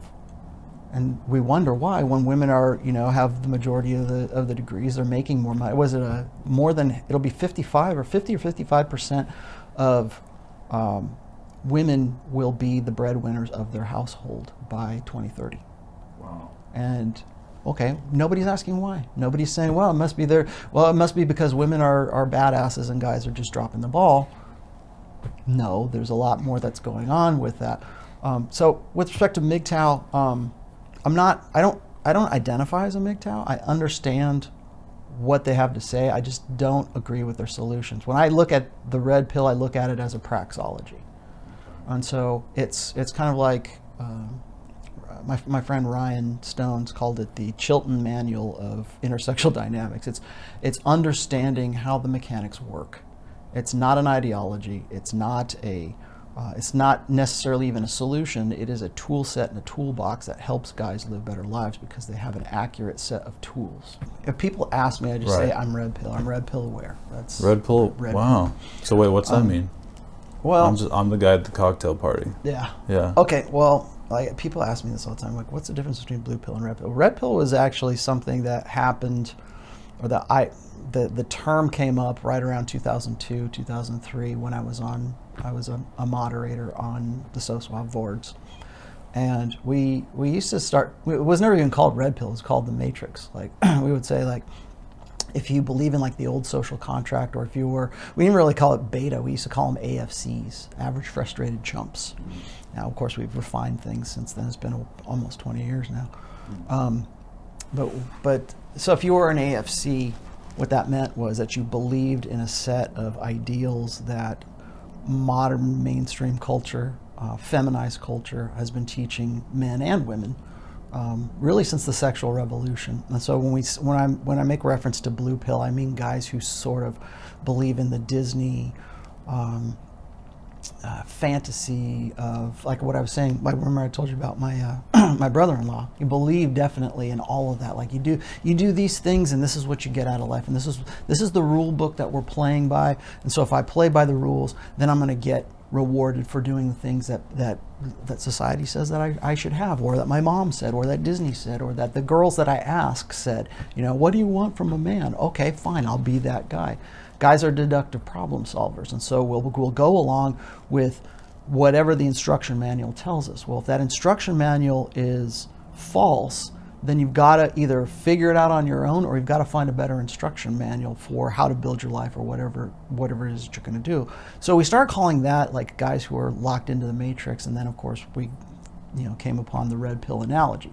And we wonder why, when women are, have the majority of the degrees, they're making more money. Was it it'll be 50 or 55% of women will be the breadwinners of their household by 2030. Wow. And okay, nobody's asking why. Nobody's saying, well, it must be because women are badasses and guys are just dropping the ball. No, there's a lot more that's going on with that. So with respect to MGTOW, I don't identify as a MGTOW. I understand what they have to say. I just don't agree with their solutions. When I look at the red pill, I look at it as a praxeology. And so it's kind of like my friend Ryan Stones called it the Chilton Manual of Intersexual Dynamics. It's understanding how the mechanics work. It's not an ideology. It's not necessarily even a solution. It is a tool set and a toolbox that helps guys live better lives because they have an accurate set of tools. If people ask me, I just say I'm red pill. I'm red pill aware. That's red pill. Red wow. Pill. So wait, what's that mean? Well, I'm the guy at the cocktail party. Yeah. Yeah. Okay. Well, people ask me this all the time. Like, what's the difference between blue pill and red pill? Red pill was actually something that happened, or the term came up right around 2002, 2003 when I was a moderator on the SOSWAV boards. And we used to start, it was never even called red pill, it was called the matrix. Like, we would say, like, if you believe in like the old social contract, or if you were, we didn't really call it beta, we used to call them AFCs, average frustrated chumps. Now, of course, we've refined things since then. It's been almost 20 years now. But so if you were an AFC, what that meant was that you believed in a set of ideals that modern mainstream culture, feminized culture, has been teaching men and women really since the sexual revolution. And so when I make reference to blue pill, I mean guys who sort of believe in the Disney fantasy of, like what I was saying. Like, remember I told you about my my brother-in-law. He believed definitely in all of that. Like, you do these things, and this is what you get out of life, and this is the rule book that we're playing by. And so if I play by the rules, then I'm going to get rewarded for doing the things that society says that I should have, or that my mom said, or that Disney said, or that the girls that I ask said. What do you want from a man? Okay, fine, I'll be that guy. Guys are deductive problem solvers, and so we'll go along with whatever the instruction manual tells us. Well, if that instruction manual is false, then you've got to either figure it out on your own, or you've got to find a better instruction manual for how to build your life, or whatever it is that you're going to do. So we start calling that like guys who are locked into the matrix, and then of course we came upon the red pill analogy.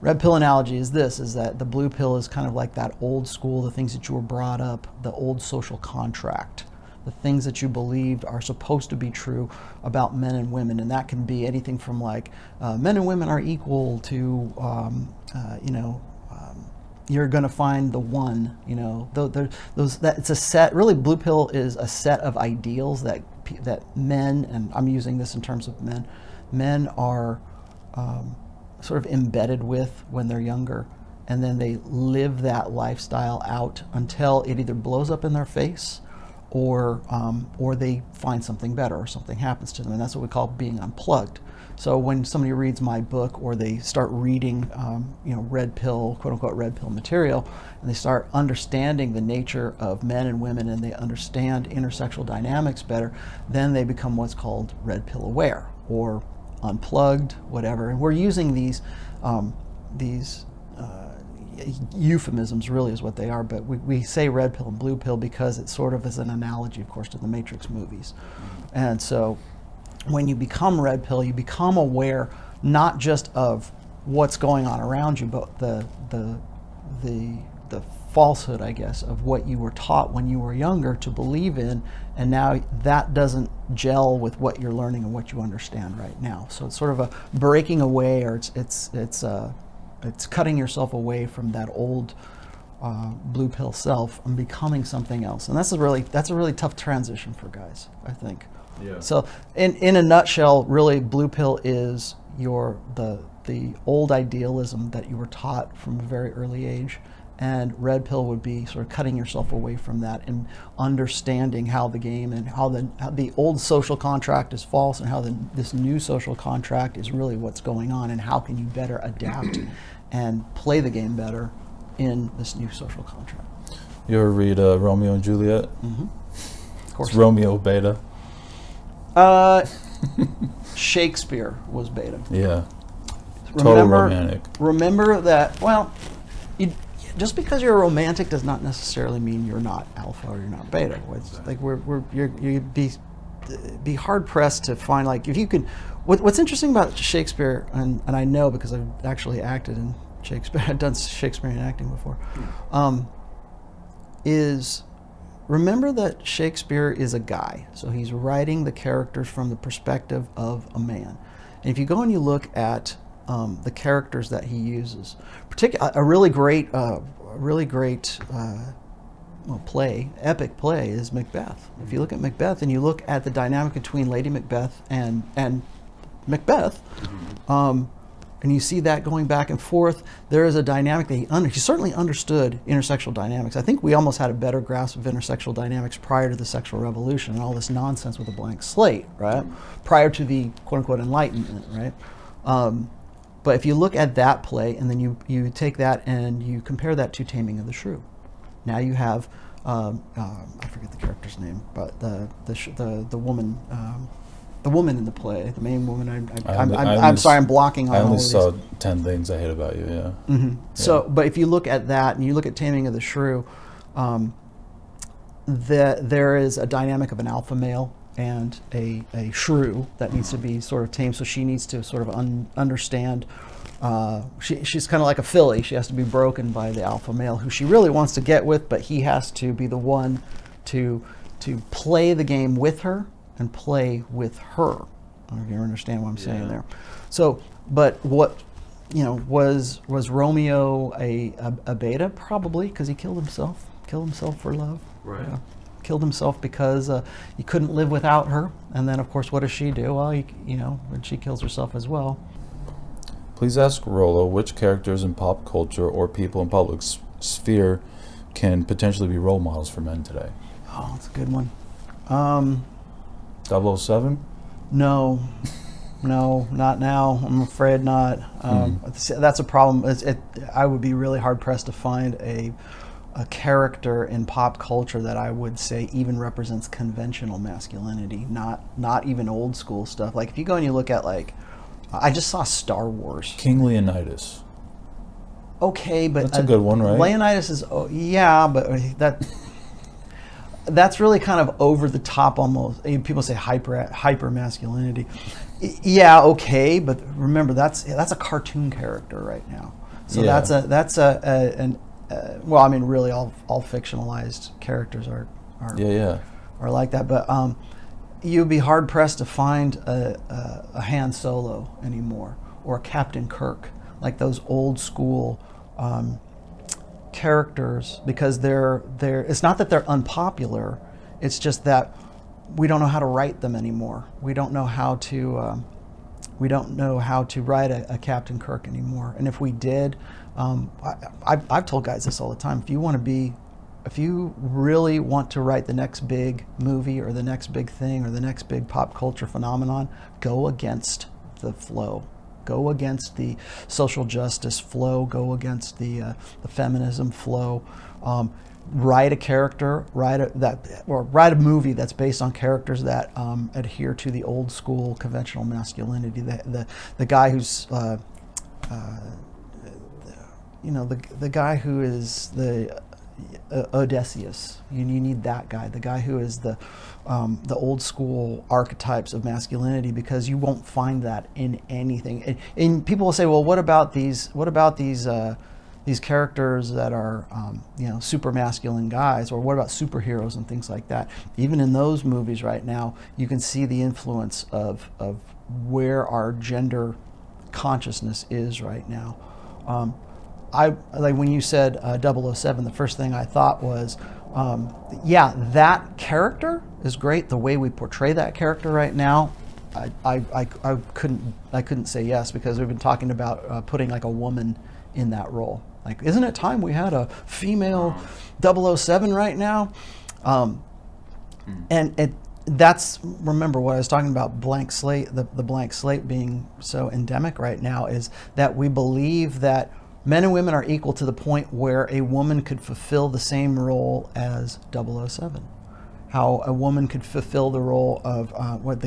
Red pill analogy is that the blue pill is kind of like that old school, the things that you were brought up, the old social contract, the things that you believed are supposed to be true about men and women. And that can be anything from like men and women are equal to, you're going to find the one, it's a set, really blue pill is a set of ideals that men, and I'm using this in terms of men are sort of embedded with when they're younger. and then they live that lifestyle out until it either blows up in their face, or they find something better, or something happens to them, and that's what we call being unplugged. So when somebody reads my book, or they start reading, red pill, quote unquote, red pill material, and they start understanding the nature of men and women, and they understand intersexual dynamics better, then they become what's called red pill aware, or unplugged, whatever. And we're using these euphemisms, really is what they are, but we say red pill and blue pill because it sort of is an analogy, of course, to the Matrix movies. And so when you become red pill, you become aware not just of what's going on around you, but the falsehood, I guess, of what you were taught when you were younger to believe in, and now that doesn't gel with what you're learning and what you understand right now. So it's sort of a breaking away, or it's cutting yourself away from that old blue pill self and becoming something else. And that's a really tough transition for guys, I think. Yeah. So in a nutshell, really, blue pill is the old idealism that you were taught from a very early age, and red pill would be sort of cutting yourself away from that and understanding how the game and how the old social contract is false, and how this new social contract is really what's going on, and how can you better adapt and play the game better in this new social contract. You ever read Romeo and Juliet? Mm-hmm. Of course. It's Romeo beta. Shakespeare was beta. Yeah. Total romantic. Remember that. Well, just because you're a romantic does not necessarily mean you're not alpha or you're not beta. It's like you'd be hard pressed to find, like, if you could. What's interesting about Shakespeare, and I know because I've actually acted in Shakespeare. I've done Shakespearean acting before. Is remember that Shakespeare is a guy, so he's writing the characters from the perspective of a man. And if you go and you look at the characters that he uses, a really great epic play is Macbeth. If you look at Macbeth and you look at the dynamic between Lady Macbeth and Macbeth, and you see that going back and forth, there is a dynamic that he certainly understood intersexual dynamics. I think we almost had a better grasp of intersexual dynamics prior to the sexual revolution and all this nonsense with a blank slate, right? Prior to the quote-unquote Enlightenment, right? But if you look at that play, and then you take that and you compare that to Taming of the Shrew, now you have I forget the character's name, but the woman. The woman in the play, the main woman. I'm sorry, I'm blocking on all of these. I only saw 10 Things I Hate About You. Yeah. Mm-hmm. Yeah. So, but if you look at that and you look at Taming of the Shrew, there is a dynamic of an alpha male and a shrew that needs to be sort of tamed. So she needs to sort of understand. She's kind of like a filly. She has to be broken by the alpha male, who she really wants to get with, but he has to be the one to play the game with her and play with her. I don't know if you understand what I'm saying there. So, but what, was Romeo a beta? Probably, because he killed himself for love. Right. Killed himself because he couldn't live without her. And then, of course, what does she do? Well, and she kills herself as well. Please ask Rollo which characters in pop culture or people in public sphere can potentially be role models for men today. Oh, that's a good one. 007? No, not now. I'm afraid not. That's a problem. I would be really hard pressed to find a character in pop culture that I would say even represents conventional masculinity, not even old school stuff. Like if you go and you look at, like, I just saw Star Wars. King Leonidas. Okay, but that's a good one, right? Leonidas is but that's really kind of over the top almost. People say hyper masculinity. Yeah, okay, but remember that's a cartoon character right now. So really all fictionalized characters are like that. But you'd be hard pressed to find a Han Solo anymore, or a Captain Kirk, like those old school characters, because they're it's not that they're unpopular, it's just that we don't know how to write them anymore. We don't know how to We don't know how to write a Captain Kirk anymore. And if we did, I've told guys this all the time. If you really want to write the next big movie or the next big thing or the next big pop culture phenomenon, go against the flow. Go against the social justice flow. Go against the feminism flow. Write a character. Write a movie that's based on characters that adhere to the old school conventional masculinity. The guy who's the guy who is the Odysseus. You need that guy. The guy who is the old school archetypes of masculinity, because you won't find that in anything. And people will say, well, what about these characters that are super masculine guys, or what about superheroes and things like that? Even in those movies right now, you can see the influence of where our gender consciousness is right now. I like when you said 007, the first thing I thought was, that character is great. The way we portray that character right now, I couldn't say yes, because we've been talking about putting like a woman in that role. Like, isn't it time we had a female 007 right now? And that's, remember what I was talking about, blank slate, the blank slate being so endemic right now, is that we believe that men and women are equal to the point where a woman could fulfill the same role as 007. How a woman could fulfill the role of what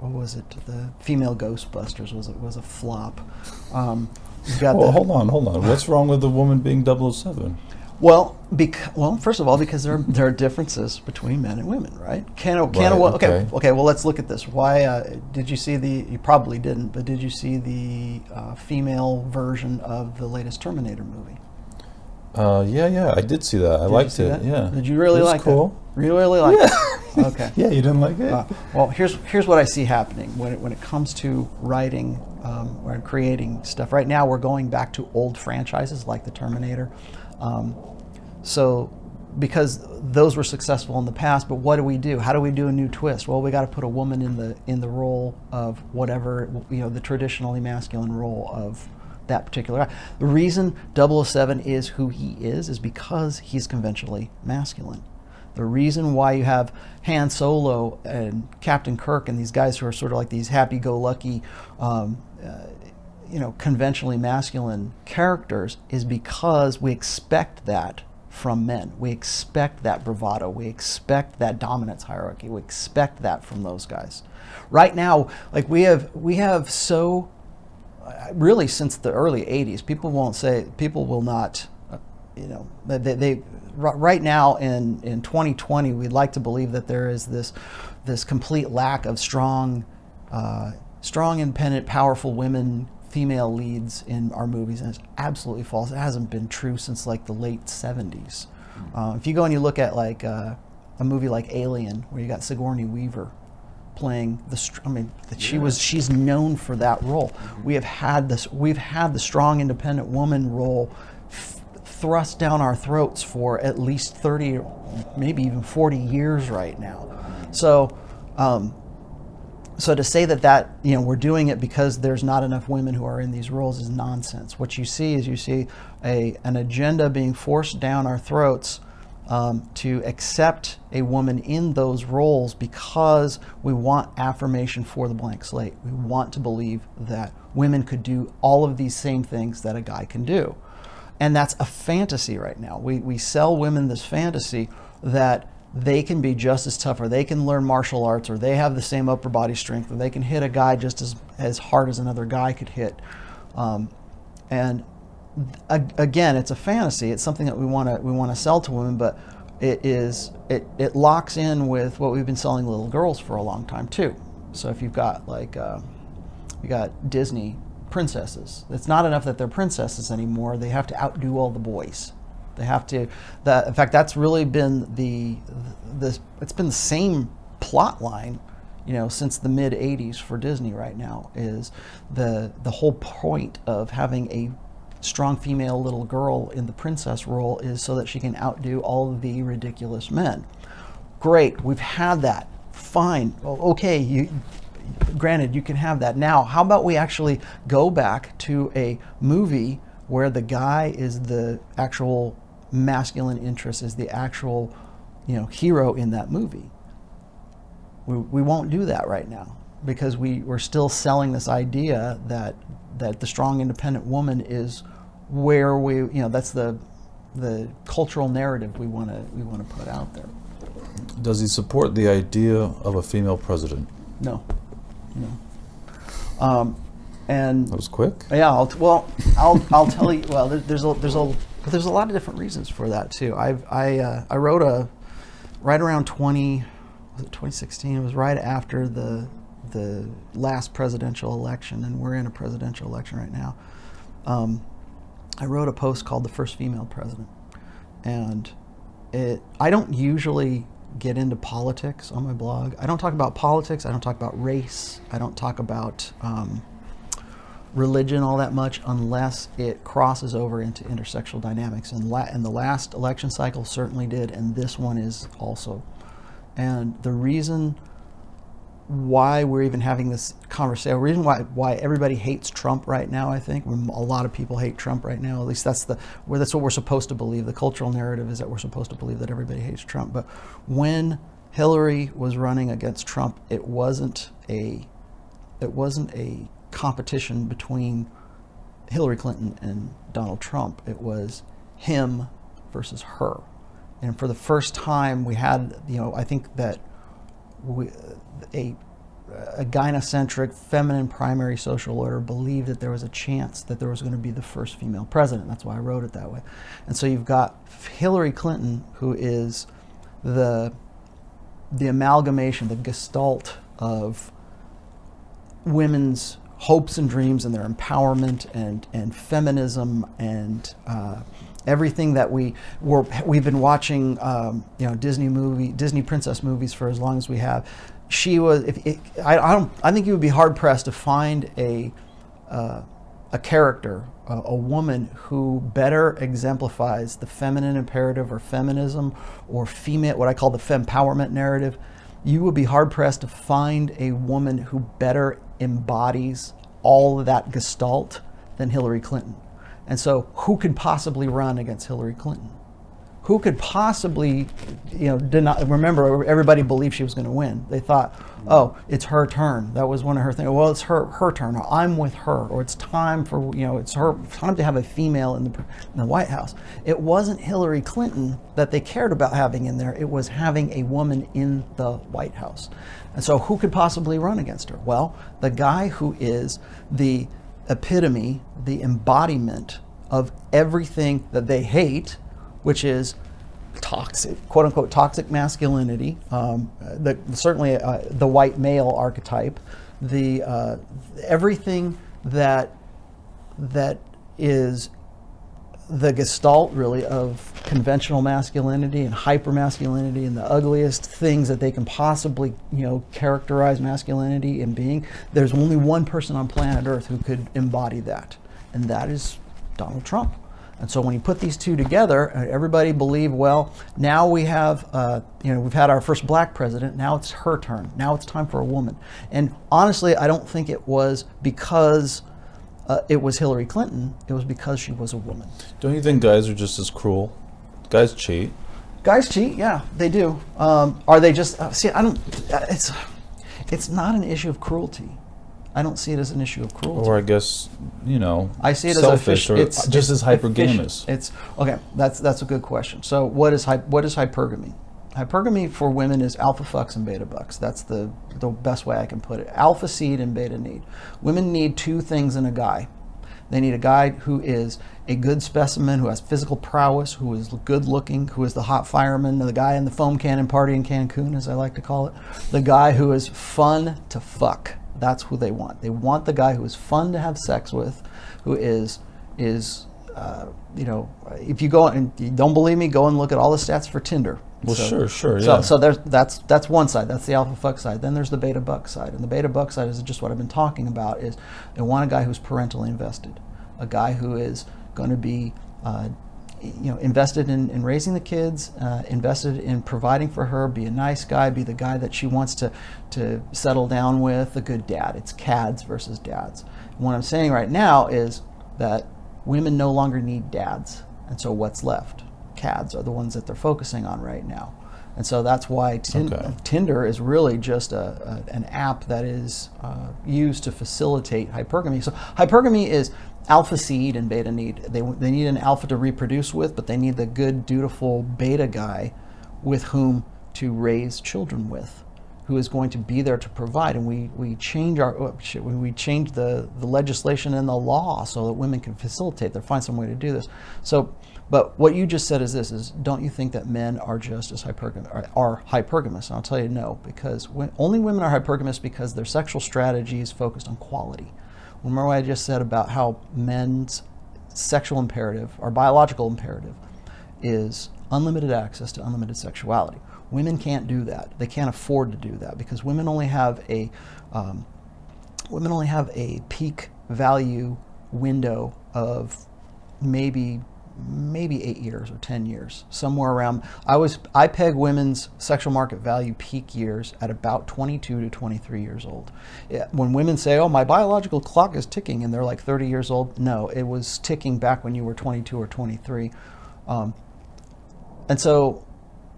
was it? The female Ghostbusters was a flop. Hold on. What's wrong with the woman being 007? Well, first of all, because there are differences between men and women, right? Okay. Well, let's look at this. Why did you see you probably didn't, but did you see the female version of the latest Terminator movie? Yeah, I did see that. I liked it. That? Yeah. Did you really like it? Cool. You really like it? Okay. Yeah, you didn't like it? Well, here's what I see happening when it comes to writing or creating stuff. Right now, we're going back to old franchises like the Terminator. So because those were successful in the past, but what do we do? How do we do a new twist? Well, we got to put a woman in the role of whatever, the traditionally masculine role of that particular guy. The reason 007 is who he is because he's conventionally masculine. The reason why you have Han Solo and Captain Kirk and these guys who are sort of like these happy-go-lucky, conventionally masculine characters is because we expect that from men. We expect that bravado. We expect that dominance hierarchy. We expect that from those guys. Right now, like we have so, really since the early 80s, people will not, they right now in 2020, we'd like to believe that there is this complete lack of strong, independent, powerful women, female leads in our movies, and it's absolutely false. It hasn't been true since like the late 70s. If you go and you look at like a movie like Alien, where you got Sigourney Weaver playing she's known for that role. We've had the strong, independent woman role thrust down our throats for at least 30, maybe even 40 years right now. So to say that we're doing it because there's not enough women who are in these roles is nonsense. What you see is an agenda being forced down our throats to accept a woman in those roles because we want affirmation for the blank slate. We want to believe that women could do all of these same things that a guy can do. And that's a fantasy right now. We sell women this fantasy that they can be just as tough, or they can learn martial arts, or they have the same upper body strength, or they can hit a guy just as hard as another guy could hit. Again, it's a fantasy. It's something that we want to sell to women, but it locks in with what we've been selling little girls for a long time too. So if you've got you got Disney princesses, it's not enough that they're princesses anymore. They have to outdo all the boys. They have to. In fact, that's really been it's been the same plot line, since the mid '80s for Disney. Right now is the whole point of having a strong female little girl in the princess role is so that she can outdo all of the ridiculous men. Great, we've had that. Fine, okay. granted, you can have that. Now, how about we actually go back to a movie where the guy is the actual masculine interest, is the actual, hero in that movie? We won't do that right now because we're still selling this idea that the strong, independent woman is where that's the cultural narrative we want to put out there. Does he support the idea of a female president? No. And that was quick. Yeah. I'll tell you. Well, there's a lot of different reasons for that too. I wrote right around 2016. It was right after the last presidential election, and we're in a presidential election right now. I wrote a post called "The First Female President," and I don't usually get into politics on my blog. I don't talk about politics. I don't talk about race. I don't talk about religion all that much unless it crosses over into intersectional dynamics. And the last election cycle certainly did, and this one is also. And the reason why we're even having this conversation, the reason why everybody hates Trump right now, I think, a lot of people hate Trump right now, at least that's what we're supposed to believe. The cultural narrative is that we're supposed to believe that everybody hates Trump. But when Hillary was running against Trump, it wasn't a competition between Hillary Clinton and Donald Trump. It was him versus her. And for the first time we had, I think that a gynocentric, feminine primary social order believed that there was a chance that there was going to be the first female president. That's why I wrote it that way. And so you've got Hillary Clinton, who is the amalgamation, the gestalt of women's hopes and dreams and their empowerment and feminism and everything that we've been watching, Disney princess movies for as long as we have. She was. I think you would be hard pressed to find a character, a woman who better exemplifies the feminine imperative or feminism or female, what I call the fempowerment narrative. You would be hard pressed to find a woman who better embodies all of that gestalt than Hillary Clinton. And so who could possibly run against Hillary Clinton? Who could possibly, deny? Remember, everybody believed she was going to win. They thought, oh, it's her turn. That was one of her things. Well, it's her turn. Or I'm with her. Or it's time for, it's her time to have a female in the White House. It wasn't Hillary Clinton that they cared about having in there. It was having a woman in the White House. And so who could possibly run against her? Well, the guy who is the epitome, the embodiment of everything that they hate, which is toxic, quote unquote, toxic masculinity, certainly the white male archetype, everything that is the gestalt really of conventional masculinity and hypermasculinity and the ugliest things that they can possibly characterize masculinity in being. There's only one person on planet Earth who could embody that, and that is Donald Trump. And so when you put these two together, everybody believed, well, now we have, we've had our first black president. Now it's her turn. Now it's time for a woman. And honestly, I don't think it was because it was Hillary Clinton. It was because she was a woman. Don't you think guys are just as cruel? Guys cheat. Guys cheat, yeah, they do. Are they just, it's not an issue of cruelty. I don't see it as an issue of cruelty. Or I guess, I see it selfish as just as hypergamous. It's okay. That's a good question. So what is hypergamy? Hypergamy for women is alpha fucks and beta bucks. That's the best way I can put it. Alpha seed and beta need. Women need two things in a guy. They need a guy who is a good specimen, who has physical prowess, who is good looking, who is the hot fireman, the guy in the foam cannon party in Cancun, as I like to call it. The guy who is fun to fuck. That's who they want. They want the guy who is fun to have sex with, who is if you go and you don't believe me, go and look at all the stats for Tinder. Well, sure, yeah. So that's one side. That's the alpha fuck side. Then there's the beta buck side, and the beta buck side is just what I've been talking about. Is they want a guy who's parentally invested, a guy who is going to be invested in raising the kids, invested in providing for her, be a nice guy, be the guy that she wants to settle down with, a good dad. It's cads versus dads. And what I'm saying right now is that women no longer need dads. And so what's left? Cads are the ones that they're focusing on right now. And so that's why Tinder is really just an app that is used to facilitate hypergamy. So hypergamy is alpha seed and beta need. They need an alpha to reproduce with, but they need the good, dutiful beta guy with whom to raise children with, who is going to be there to provide. And we change the legislation and the law so that women can facilitate. They'll find some way to do this. So, but what you just said is this: is don't you think that men are just as hypergamous? And I'll tell you no, because only women are hypergamous because their sexual strategy is focused on quality. Remember what I just said about how men's sexual imperative, or biological imperative, is unlimited access to unlimited sexuality. Women can't do that. They can't afford to do that because women only have a peak value window of maybe 8 years or 10 years, somewhere around. I peg women's sexual market value peak years at about 22 to 23 years old. When women say, "Oh, my biological clock is ticking," and they're like 30 years old, no, it was ticking back when you were 22 or 23. And so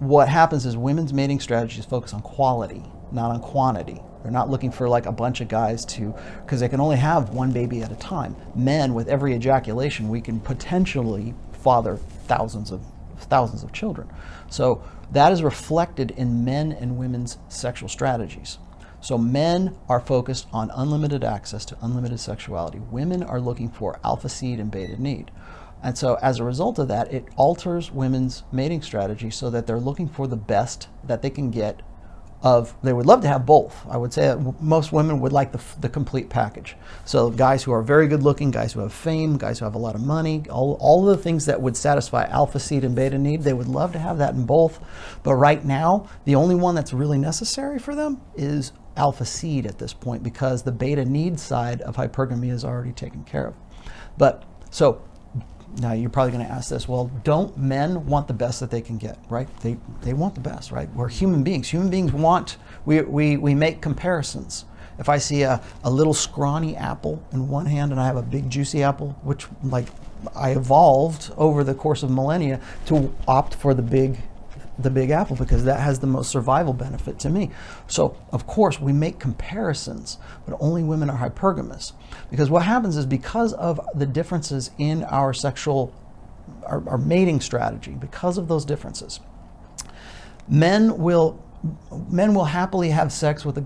what happens is women's mating strategies focus on quality, not on quantity. They're not looking for like a bunch of guys because they can only have one baby at a time. Men, with every ejaculation, we can potentially father thousands of children. So that is reflected in men and women's sexual strategies. So men are focused on unlimited access to unlimited sexuality. Women are looking for alpha seed and beta need. And so as a result of that, it alters women's mating strategy so that they're looking for the best that they can get they would love to have both. I would say that most women would like the complete package. So guys who are very good looking, guys who have fame, guys who have a lot of money, all of the things that would satisfy alpha seed and beta need, they would love to have that in both. But right now, the only one that's really necessary for them is alpha seed at this point, because the beta need side of hypergamy is already taken care of. But so now you're probably going to ask this: well, don't men want the best that they can get, right? They want the best, right? We're human beings. Human beings want, we make comparisons. If I see a little scrawny apple in one hand and I have a big juicy apple, which like I evolved over the course of millennia to opt for the big apple because that has the most survival benefit to me. So of course we make comparisons, but only women are hypergamous, because what happens is, because of the differences in our our mating strategy, because of those differences, men will happily have sex with a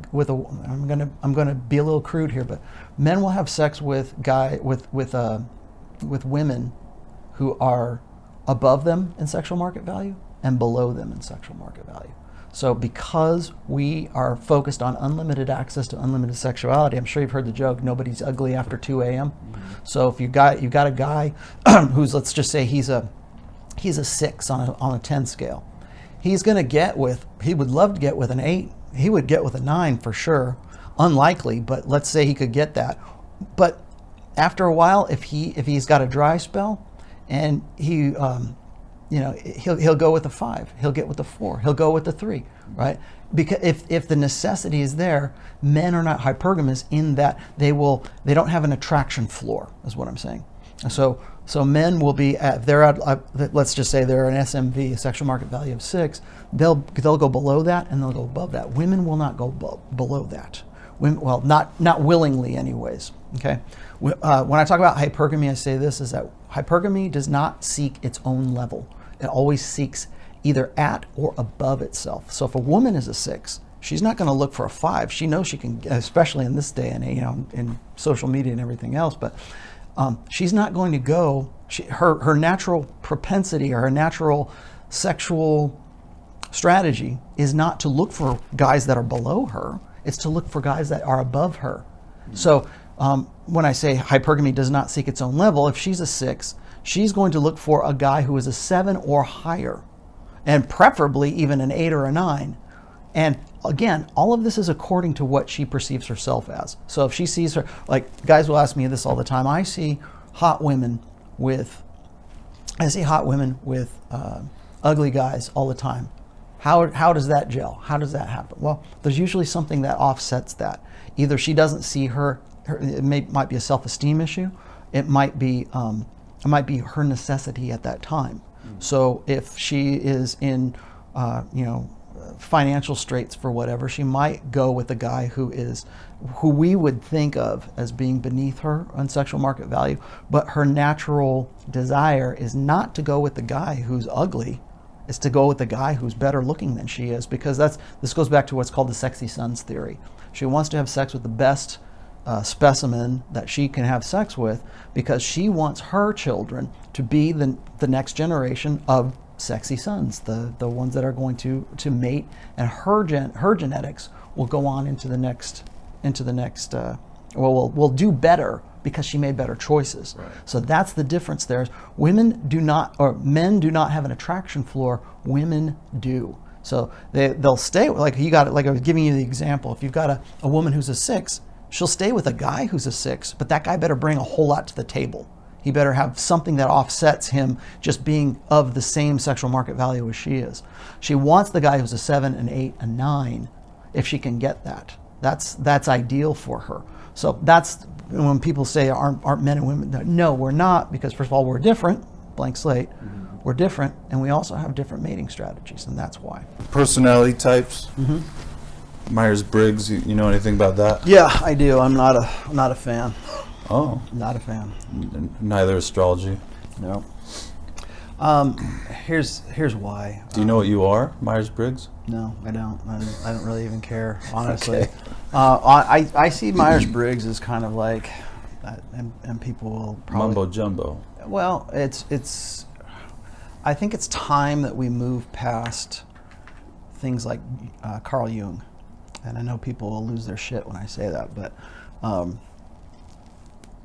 I'm gonna be a little crude here, but men will have sex with women who are above them in sexual market value and below them in sexual market value. So because we are focused on unlimited access to unlimited sexuality, I'm sure you've heard the joke, nobody's ugly after 2 a.m. Mm-hmm. So if you got a guy who's, let's just say he's a 6 on a 10 scale, he would love to get with an 8. He would get with a 9 for sure. Unlikely, but let's say he could get that. But after a while, if he's got a dry spell and he'll go with a 5, he'll get with a 4, he'll go with the 3, right? Because if the necessity is there, men are not hypergamous in that they don't have an attraction floor, is what I'm saying. So men will be let's just say they're an SMV, a sexual market value of 6, they'll go below that and they'll go above that. Women will not go below that. Well, not willingly anyways, okay? When I talk about hypergamy, I say this, is that hypergamy does not seek its own level. It always seeks either at or above itself. So if a woman is a 6, she's not going to look for a 5. She knows she can, especially in this day and age, in social media and everything else, but she's not going to go, her natural propensity or her natural sexual strategy is not to look for guys that are below her. It's to look for guys that are above her. Mm-hmm. So when I say hypergamy does not seek its own level, if she's a 6, she's going to look for a guy who is a 7 or higher, and preferably even an 8 or a 9. And again, all of this is according to what she perceives herself as. So if she sees her, like guys will ask me this all the time, I see hot women with I see hot women with ugly guys all the time. How does that gel? How does that happen? Well, there's usually something that offsets that. Either she doesn't see her it might be a self-esteem issue. It might be her necessity at that time. So if she is in, financial straits for whatever, she might go with a guy who we would think of as being beneath her on sexual market value, but her natural desire is not to go with the guy who's ugly. It's to go with the guy who's better looking than she is, because this goes back to what's called the sexy sons theory. She wants to have sex with the best specimen that she can have sex with, because she wants her children to be the next generation of sexy sons, the ones that are going to mate, and her genetics will go on into the next will do better because she made better choices. Right. So that's the difference there. Men do not have an attraction floor, women do. So they'll stay, like I was giving you the example, if you've got a woman who's a 6, she'll stay with a guy who's a 6, but that guy better bring a whole lot to the table. He better have something that offsets him just being of the same sexual market value as she is. She wants the guy who's a 7, an 8, a 9, if she can get that. That's ideal for her. So that's when people say aren't men and women. No, we're not, because first of all, we're different, blank slate. Mm-hmm. We're different, and we also have different mating strategies, and that's why. Personality types. Mm-hmm. Myers-Briggs, you know anything about that? Yeah, I do. I'm not a fan. Oh. Not a fan. Neither astrology. No. Here's why. Do you know what you are, Myers-Briggs? No, I don't. I don't really even care, honestly. Okay. I see Myers-Briggs as kind of like, and people will probably... Mumbo jumbo. Well, it's. I think it's time that we move past things like Carl Jung. And I know people will lose their shit when I say that, but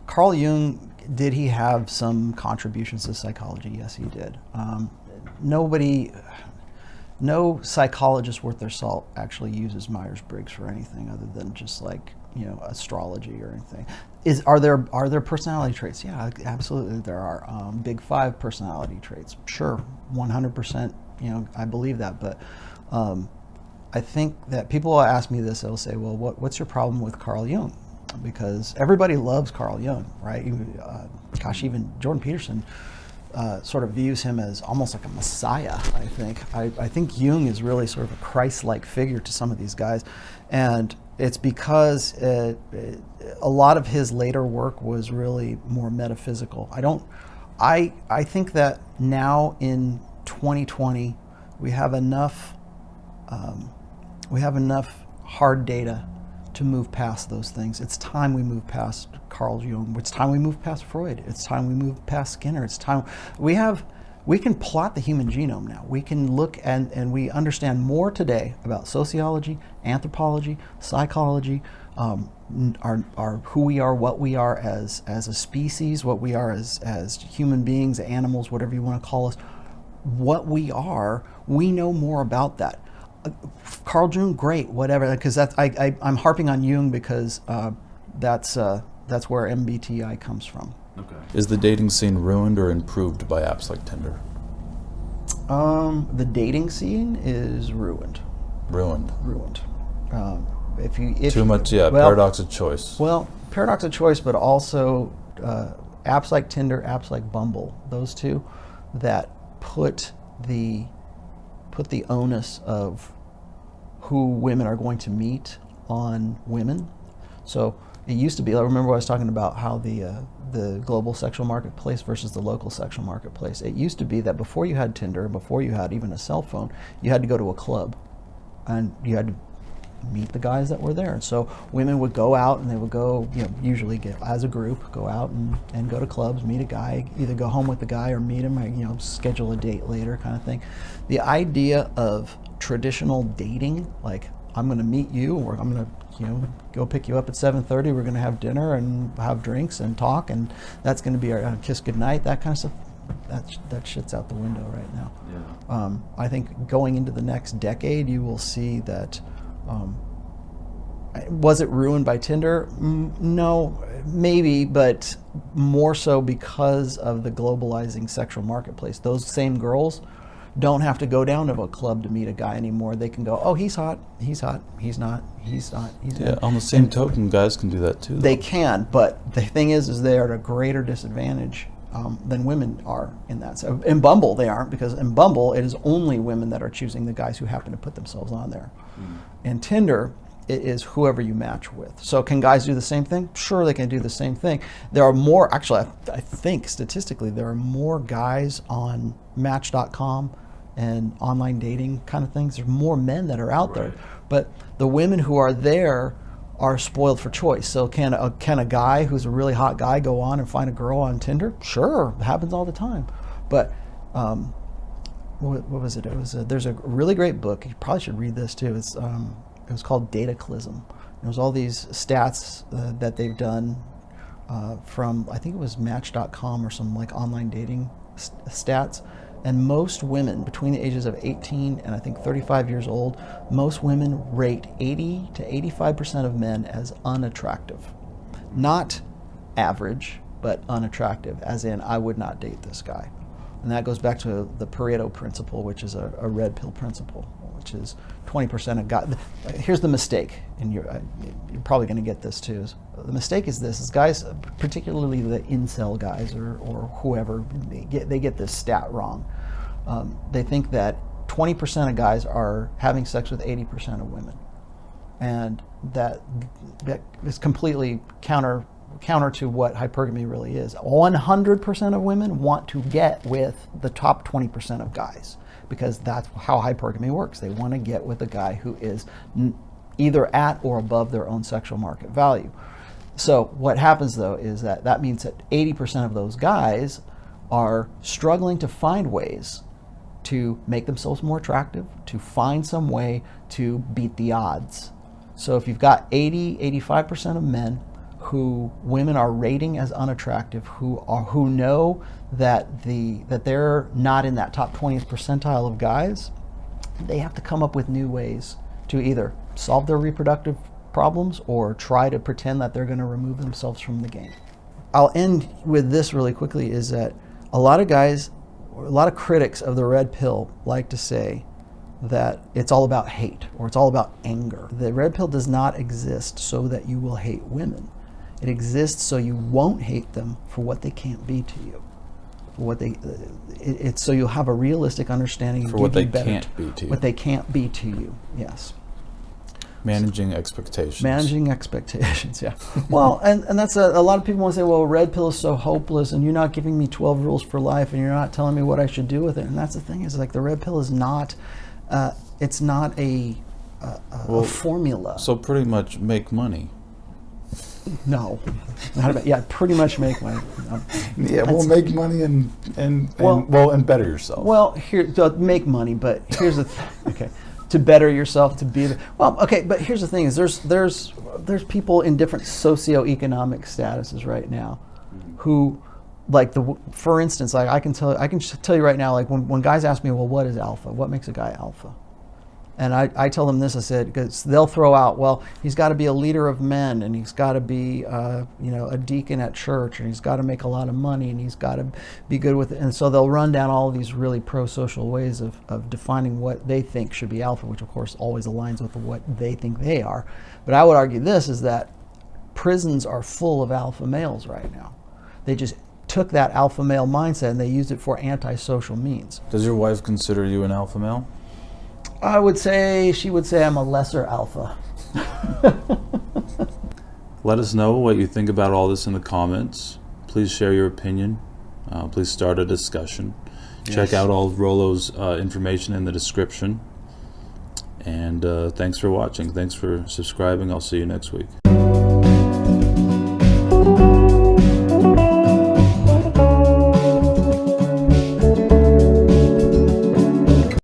Carl Jung, did he have some contributions to psychology? Yes, he did. No psychologist worth their salt actually uses Myers-Briggs for anything other than just like, astrology or anything. Are there personality traits? Yeah, absolutely there are. Big 5 personality traits. Sure, 100%, I believe that, but I think that people will ask me this, they'll say, well, what's your problem with Carl Jung? Because everybody loves Carl Jung, right? Even Jordan Peterson sort of views him as almost like a messiah, I think. I think Jung is really sort of a Christ-like figure to some of these guys. And it's because a lot of his later work was really more metaphysical. I think that now in 2020, we have enough hard data to move past those things. It's time we move past Carl Jung. It's time we move past Freud. It's time we move past Skinner. It's time we can plot the human genome now. We can look and we understand more today about sociology, anthropology, psychology, our who we are, what we are as a species, what we are as human beings, animals, whatever you want to call us. What we are, we know more about that. Carl Jung, great, whatever. Because I'm harping on Jung because that's where MBTI comes from. Okay. Is the dating scene ruined or improved by apps like Tinder? The dating scene is ruined. Ruined. Too much, yeah. Well, paradox of choice. Well, paradox of choice, but also apps like Tinder, apps like Bumble, those two that put the onus of who women are going to meet on women. So it used to be, I remember I was talking about how the global sexual marketplace versus the local sexual marketplace. It used to be that before you had Tinder, before you had even a cell phone, you had to go to a club and you had to meet the guys that were there. And so women would go out and they would go, usually get as a group, go out and go to clubs, meet a guy, either go home with the guy or meet him, or, schedule a date later kind of thing. The idea of traditional dating, like I'm going to meet you, or I'm going to, go pick you up at 7:30. We're going to have dinner and have drinks and talk, and that's going to be our kiss goodnight, that kind of stuff. That shit's out the window right now. Yeah. I think going into the next decade, you will see that Was it ruined by Tinder? No, maybe, but more so because of the globalizing sexual marketplace. Those same girls don't have to go down to a club to meet a guy anymore. They can go, oh, he's hot, he's not, he's not. Yeah, on the same token, guys can do that too, though. They can, but the thing is they are at a greater disadvantage than women are in that. So in Bumble, they aren't, because in Bumble, it is only women that are choosing the guys who happen to put themselves on there. In Tinder, it is whoever you match with. So can guys do the same thing? Sure, they can do the same thing. There are more, actually, I think statistically, there are more guys on Match.com and online dating kind of things. There's more men that are out there. But the women who are there are spoiled for choice. So can a guy who's a really hot guy go on and find a girl on Tinder? Sure, it happens all the time. But what was it? It was there's a really great book. You probably should read this too. It was called Dataclysm. There's all these stats that they've done from, I think it was Match.com or some like online dating stats. And most women between the ages of 18 and I think 35 years old, most women rate 80 to 85% of men as unattractive. Not average, but unattractive, as in I would not date this guy. And that goes back to the Pareto principle, which is a red pill principle, which is 20% of guys. Here's the mistake, and you're probably going to get this too. The mistake is this: is guys, particularly the incel guys or whoever, they get this stat wrong. They think that 20% of guys are having sex with 80% of women, and that is completely counter to what hypergamy really is. 100% of women want to get with the top 20% of guys, because that's how hypergamy works. They want to get with a guy who is either at or above their own sexual market value. So what happens though is that means that 80% of those guys are struggling to find ways to make themselves more attractive, to find some way to beat the odds. So if you've got 85% of men who women are rating as unattractive, who know that they're not in that top 20th percentile of guys, they have to come up with new ways to either solve their reproductive problems or try to pretend that they're going to remove themselves from the game. I'll end with this really quickly, is that a lot of guys, a lot of critics of the red pill like to say that it's all about hate or it's all about anger. The red pill does not exist so that you will hate women. It exists so you won't hate them for what they can't be to you. It's so you'll have a realistic understanding for what they can't be to you. What they can't be to you, yes. Managing expectations. Managing expectations, yeah. Well, and that's a lot of people want to say, well, red pill is so hopeless and you're not giving me 12 rules for life and you're not telling me what I should do with it. And that's the thing, is like the red pill is not, it's not a formula. So pretty much make money. No, not about, yeah, pretty much make money. Yeah, well, make money and better yourself. Well, make money, but here's the okay, to better yourself, to be but here's the thing: is there's people in different socioeconomic statuses right now, who, like for instance, like I can tell you right now, like when guys ask me, well, what is alpha? What makes a guy alpha? And I tell them this, I said, because they'll throw out, well, he's got to be a leader of men, and he's got to be, a deacon at church, and he's got to make a lot of money, and he's got to be good with it. And so they'll run down all of these really pro-social ways of defining what they think should be alpha, which of course always aligns with what they think they are. But I would argue this, is that prisons are full of alpha males right now. They just took that alpha male mindset and they used it for antisocial means. Does your wife consider you an alpha male? She would say I'm a lesser alpha. Let us know what you think about all this in the comments. Please share your opinion. Please start a discussion. Yes. Check out all of Rollo's information in the description. And thanks for watching. Thanks for subscribing. I'll see you next week.